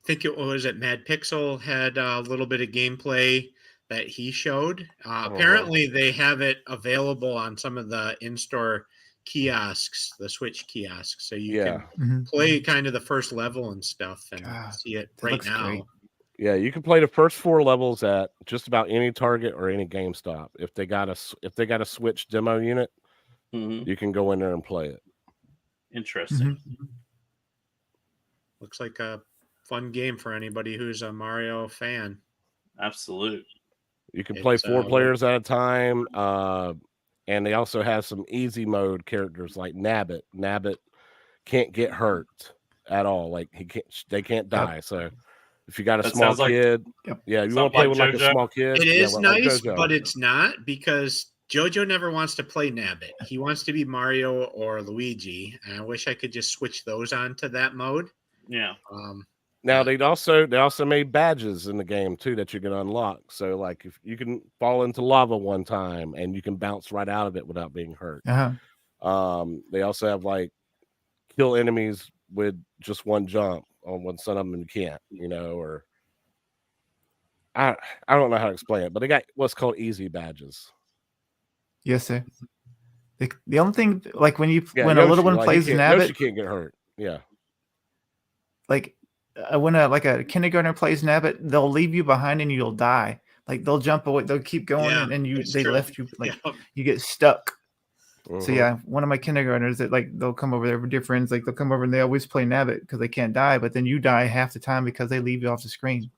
think it was Mad Pixel had a little bit of gameplay that he showed. Apparently, they have it available on some of the in-store kiosks, the Switch kiosks, so you
Yeah.
can play kind of the first level and stuff and
God,
see it
that
right
looks
now.
great.
Yeah, you can play the first 4 levels at just about any Target or any GameStop. If they got a Switch demo unit,
Mhm.
you can go in there and play it.
Interesting.
Looks like a fun game for anybody who's a Mario fan.
Absolute.
You can play
It's,
4 players at a time, and they also have some easy mode characters like Nabbit. Nabbit can't get hurt at all. Like they can't die. So if you got a
That
small
sounds like-
kid,
Yep.
yeah, you
Sounds
want to play
like
with like a
JoJo.
small kid.
It
yeah,
is
like
nice,
JoJo.
but it's not because JoJo never wants to play Nabbit. He wants to be Mario or Luigi, and I wish I could just switch those on to that mode.
Yeah.
Now they also made badges in the game too that you can unlock. So like if you can fall into lava one time and you can bounce right out of it without being hurt. They also have like kill enemies with just one jump on when some of them you can't, or I don't know how to explain it, but they got what's called easy badges.
Yes, sir. The only thing, like when
Yeah,
when
Yoshi,
a little one
like,
plays
Yoshi
Nabbit,
can't get hurt. Yeah.
like when a kindergartner plays Nabbit, they'll leave you behind and you'll die. Like they'll jump away, they'll keep going,
Yeah,
and
it's
they
true.
left you, like
Yeah.
you get stuck. So
Mhm.
yeah, one of my kindergartners that like they'll come over there with dear friends, like they'll come over and they always play Nabbit because they can't die, but then you die half the time because they leave you off the screen.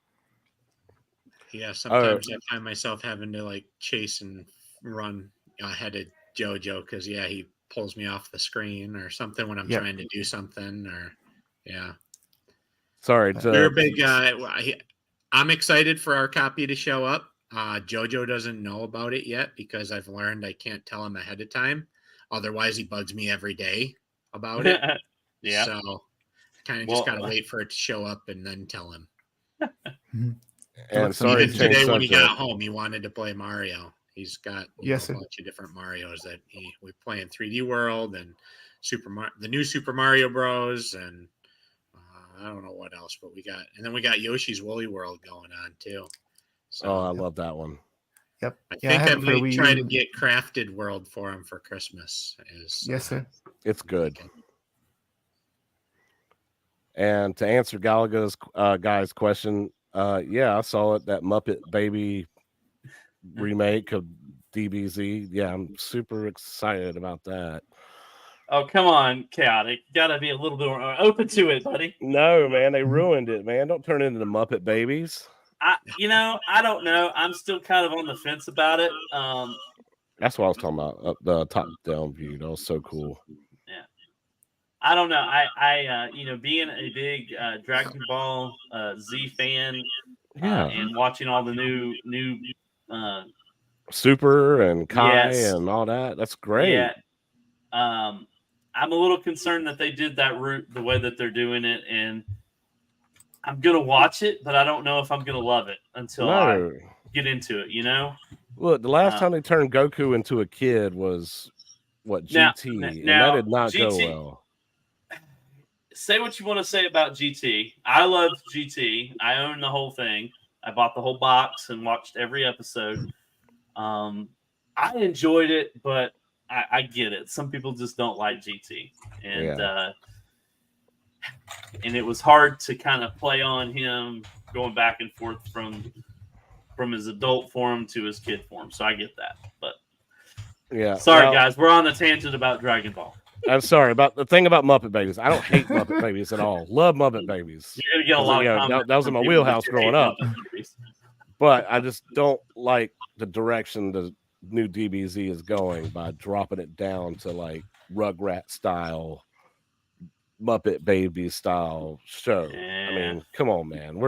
Yeah, sometimes I find myself having to like chase and run ahead of JoJo because he pulls me off the screen or something when I'm
Yep.
trying to do something or
Sorry,
We're a big I'm excited for our copy to show up. JoJo doesn't know about it yet because I've learned I can't tell him ahead of time. Otherwise, he bugs me every day about it.
Yeah.
So kind of just got to wait for it to show up and then tell him.
and
looks
sorry to
Even
change
today when he
subject.
got home, he wanted to play Mario. He's got
Yes,
a
sir.
bunch of different Marios that we play in 3D World and the new Super Mario Bros. And I don't know what else, but we got Yoshi's Woolly World going on too. So
Oh, I love that one.
Yep.
I
Yeah,
think I
have it for
might
Wii
try
U.
to get Crafted World for him for Christmas.
Yes, sir.
It's good. And to answer Gallagher's guy's question, yeah, I saw it, that Muppet Baby remake of DBZ. Yeah, I'm super excited about that.
Oh, come on, Chaotic. You gotta be a little bit more open to it, buddy.
No, man, they ruined it, man. Don't turn it into the Muppet Babies.
I don't know. I'm still kind of on the fence about it.
That's what I was talking about. The top-down view. That was so cool.
Yeah. I don't know. I being a big Dragon Ball Z fan,
Yeah.
and watching all the new
Super and Kai
Yes.
and all that. That's great.
Yeah. I'm a little concerned that they did that route the way that they're doing it, and I'm gonna watch it, but I don't know if I'm gonna love it until I get into it.
Look, the last time they turned Goku into a kid was what, GT, and that did not go well.
Say what you want to say about GT. I love GT. I own the whole thing. I bought the whole box and watched every episode. I enjoyed it, but I get it. Some people just don't like GT, and it was hard to kind of play on him going back and forth from his adult form to his kid form. So I get that, but
yeah.
Sorry, guys, we're on a tangent about Dragon Ball.
I'm sorry about the thing about Muppet Babies. I don't hate Muppet Babies at all. Love Muppet Babies.
You're gonna get a lot of comments.
That was in my wheelhouse growing up. But I just don't like the direction the new DBZ is going by dropping it down to like Rugrat style, Muppet Baby style show. I mean, come on, man.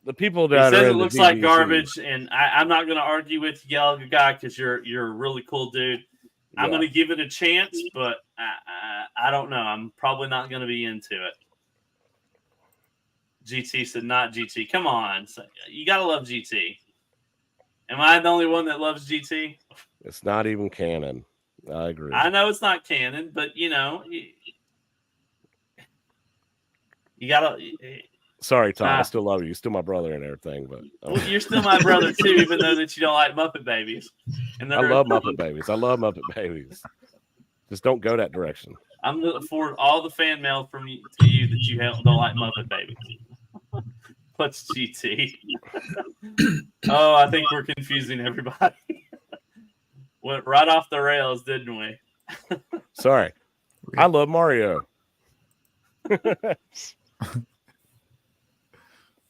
the people
He
that
says
are
it
in the
looks like
DVC
garbage, and I'm not going to argue with you, yellow guy, because you're a really cool dude. I'm
Yeah.
going to give it a chance, but I don't know. I'm probably not going to be into it. GT said not GT. Come on. You got to love GT. Am I the only one that loves GT?
It's not even canon. I agree.
I know it's not canon, but you got to.
Sorry, Tom. I still love you. You're still my brother and everything, but
Well, you're still my brother too, even though that you don't like Muppet Babies. And
I love Muppet Babies. I love Muppet Babies. Just don't go that direction.
I'm going to forward all the fan mail from you to you that you don't like Muppet Babies. What's GT? Oh, I think we're confusing everybody. Went right off the rails, didn't we?
Sorry. I love Mario.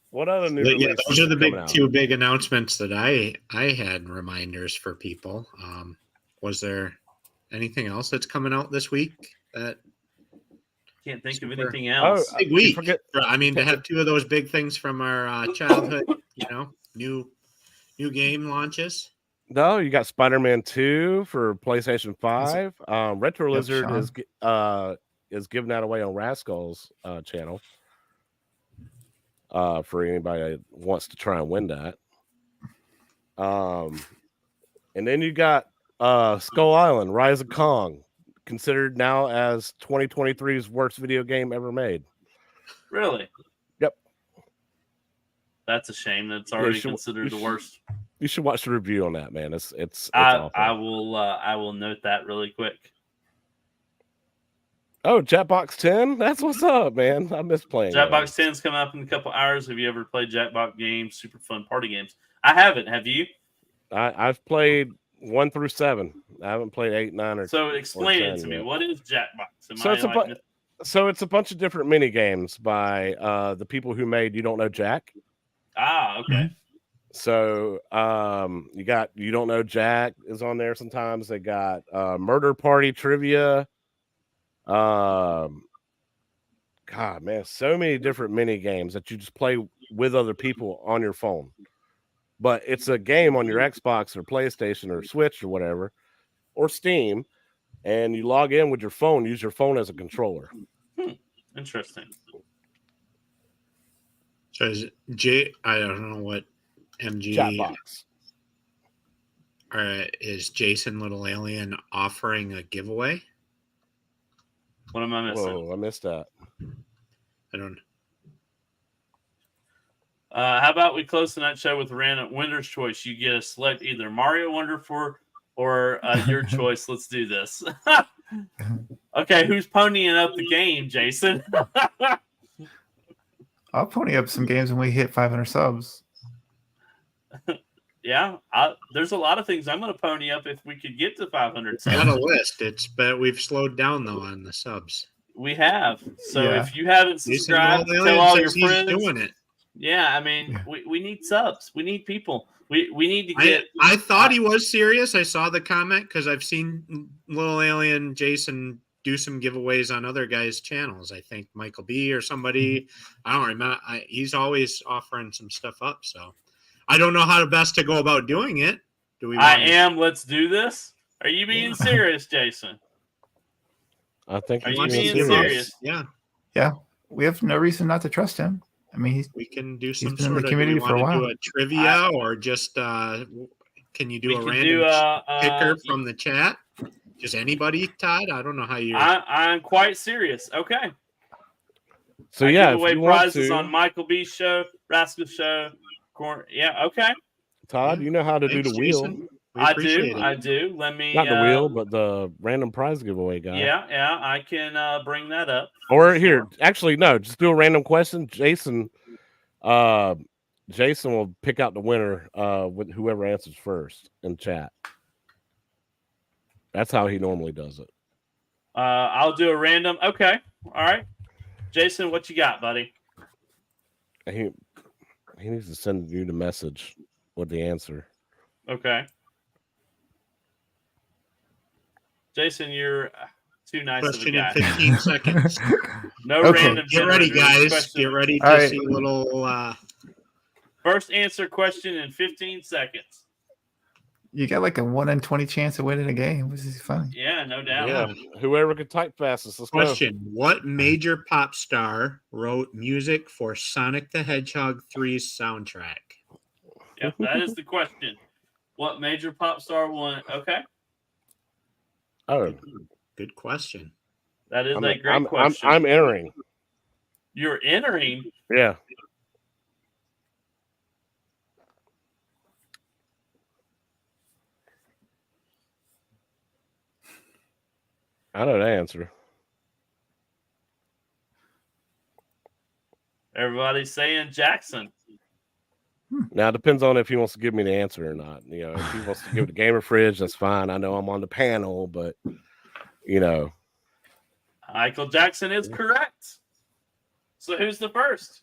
What other new
those are the big two big announcements that I had reminders for people. Was there anything else that's coming out this week that
can't think of anything else?
Big week. I mean, to have two of those big things from our childhood, new game launches.
No, you got Spider-Man 2 for PlayStation 5. Retro Lizard is giving that away on Rascal's channel. For anybody that wants to try and win that. And then you got Skull Island, Rise of Kong, considered now as 2023's worst video game ever made.
Really?
Yep.
That's a shame. That's already considered the worst.
You should watch the review on that, man. It's awful.
I will note that really quick.
Oh, Jackbox 10? That's what's up, man. I miss playing.
Jackbox 10's coming up in a couple hours. Have you ever played Jackbox games? Super fun party games. I haven't. Have you?
I've played 1 through 7. I haven't played 8, 9, or.
So explain it to me. What is Jackbox?
So it's a bunch of different mini games by the people who made You Don't Know Jack.
Ah, okay.
So you got You Don't Know Jack is on there sometimes. They got Murder Party Trivia. God, man, so many different mini games that you just play with other people on your phone. But it's a game on your Xbox or PlayStation or Switch or whatever, or Steam, and you log in with your phone, use your phone as a controller.
Interesting.
So is I don't know what MG
Chatbox.
Is Jason Little Alien offering a giveaway?
What am I missing?
Whoa, I missed that.
I don't know.
How about we close tonight's show with a random winner's choice? You get to select either Mario Wonderful or your choice. Let's do this. Okay, who's ponying up the game, Jason?
I'll pony up some games when we hit 500 subs.
Yeah, there's a lot of things I'm going to pony up if we could get to 500 subs.
Got a list. But we've slowed down though on the subs.
We have. So if you haven't subscribed, tell all your friends.
Doing it.
Yeah, I mean, we need subs. We need people. We need to get.
I thought he was serious. I saw the comment because I've seen Little Alien Jason do some giveaways on other guys' channels. I think Michael B or somebody. I don't remember. He's always offering some stuff up. So I don't know how best to go about doing it. Do we?
Let's do this. Are you being serious, Jason?
I think.
Are you being serious?
Yeah.
Yeah. We have no reason not to trust him. I mean,
we can do some
been
sort
in the
of
community for a while.
Do a trivia or just can you do a random picker from the chat? Just anybody, Todd? I don't know how you.
I'm quite serious. Okay.
So
I
yeah,
give away prizes on Michael B's show, Rascal's show. Yeah. Okay.
Todd, you know how to do the wheel.
Jason.
I do. Let me.
Not the wheel, but the random prize giveaway guy.
Yeah. I can bring that up.
Or here, actually, no. Just do a random question. Jason will pick out the winner with whoever answers first in chat. That's how he normally does it.
I'll do a random. Okay. All right. Jason, what you got, buddy?
He needs to send you the message with the answer.
Okay. Jason, you're too nice
Question
of a guy.
in 15 seconds.
No random.
Get ready, guys. Get ready to see a little
First answer question in 15 seconds.
You got like a 1 in 20 chance of winning a game, which is funny.
Yeah, no doubt.
Yeah, whoever could type fastest. Let's go.
Question: What major pop star wrote music for Sonic the Hedgehog 3's soundtrack?
Yep, that is the question. What major pop star won? Okay,
Oh,
Good question.
that is
I'm,
a great question.
I'm entering.
You're entering.
Yeah. I know the answer.
Everybody's saying Jackson.
Now it depends on if he wants to give me the answer or not. You know, if he wants to give it to Gamer Fridge, that's fine. I know I'm on the panel, but you know,
Michael Jackson is correct. So who's the first?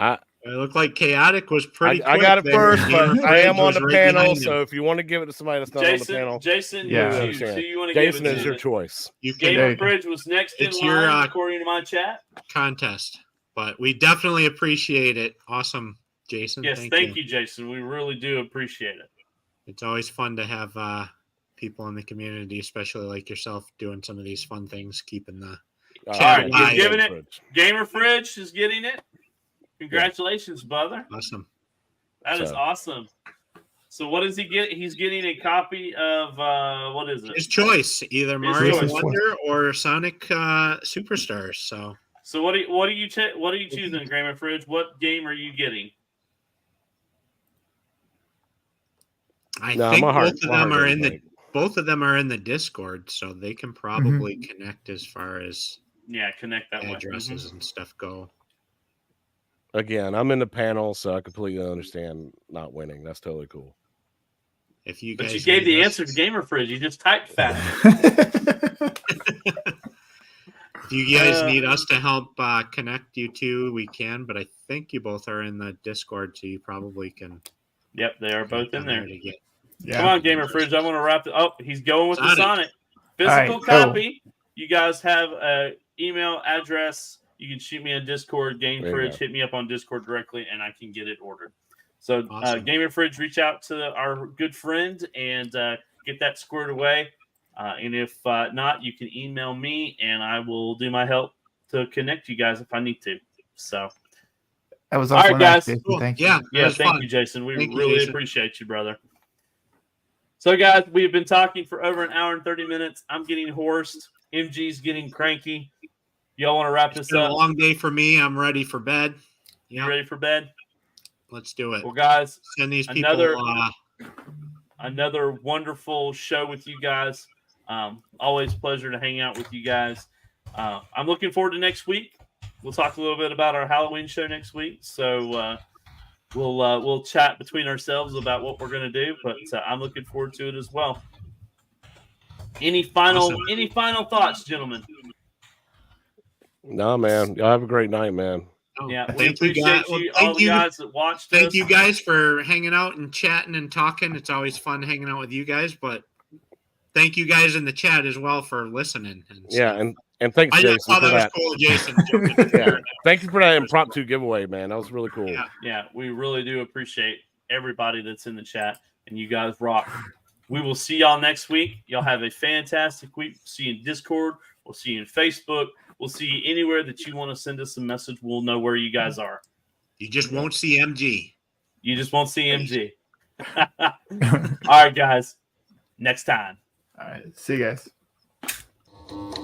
It looked like Chaotic was pretty.
I got it
quick
first,
there.
but
Gamer
I am
Fridge
on
was
the
right
panel.
behind him.
So if you want to give it to somebody that's not on the panel,
Jason,
Yeah.
you choose. Who you want to
Jason
give it
is
to?
your choice.
You can
Gamer Fridge was next in
It's
line,
your,
according to my chat.
contest, but we definitely appreciate it. Awesome, Jason.
Yes, thank you, Jason. We really do appreciate it.
It's always fun to have people in the community, especially like yourself, doing some of these fun things, keeping the
All
chat
right,
live.
you're giving it. Gamer Fridge is getting it. Congratulations, brother.
Awesome.
That is awesome. So what does he get? He's getting a copy of what is it?
His choice, either
His
Mario
choice.
Wonder or Sonic Superstars. So
what are you choosing, Gamer Fridge? What game are you getting?
I
No,
think
my heart-
both of
my
them
heart
are
goes
in the
blank.
both of them are in the Discord, so they can probably connect as far as
Yeah, connect that way.
addresses and stuff go.
Again, I'm in the panel, so I completely understand not winning. That's totally cool.
If you
But
guys
you gave
need
the
us-
answer to Gamer Fridge. You just typed fast.
If you guys need us to help connect you two, we can. But I think you both are in the Discord, so you probably can.
Yep, they are both in there.
To get
Come on, Gamer Fridge. I want to wrap it up. He's going with the Sonic. Physical
All right,
copy. You guys have an email address. You can shoot me on Discord. Game
There you
Fridge,
go.
hit me up on Discord directly, and I can get it ordered. So,
Awesome.
Gamer Fridge, reach out to our good friend and get that squared away. And if not, you can email me, and I will do my help to connect you guys if I need to. So,
That was
all
awesome.
right, guys.
Jason.
Cool.
Thank you.
Yeah,
Yeah,
that's
thank
fun.
you, Jason. We
Thank you,
really
Jason.
appreciate you, brother. So, guys, we've been talking for over an hour and 30 minutes. I'm getting hoarse. MG's getting cranky. Y'all want to wrap
It's
this
been a
up?
long day for me. I'm ready for bed.
You
Yeah,
ready for bed?
let's do it.
Well, guys,
Send these
another-
people.
Another wonderful show with you guys. Always pleasure to hang out with you guys. I'm looking forward to next week. We'll talk a little bit about our Halloween show next week. So we'll chat between ourselves about what we're going to do. But I'm looking forward to it as well. Any final thoughts, gentlemen?
No, man. Y'all have a great night, man.
Yeah, we
Thank you,
appreciate
guys.
you,
Well,
all the guys that watched
Thank
us.
you guys for hanging out and chatting and talking. It's always fun hanging out with you guys, but thank you guys in the chat as well for listening. And
Yeah,
stuff.
and thanks,
I
Jason,
just thought
for
that was
that.
cool, Jason. jumping in
Yeah,
there.
thank you for that impromptu giveaway, man. That was really cool.
Yeah.
Yeah, we really do appreciate everybody that's in the chat, and you guys rock. We will see y'all next week. Y'all have a fantastic week. See you in Discord. We'll see you in Facebook. We'll see you anywhere that you want to send us a message. We'll know where you guys are.
You just won't see MG.
You just won't see MG. All right, guys. Next time.
All right. See you guys.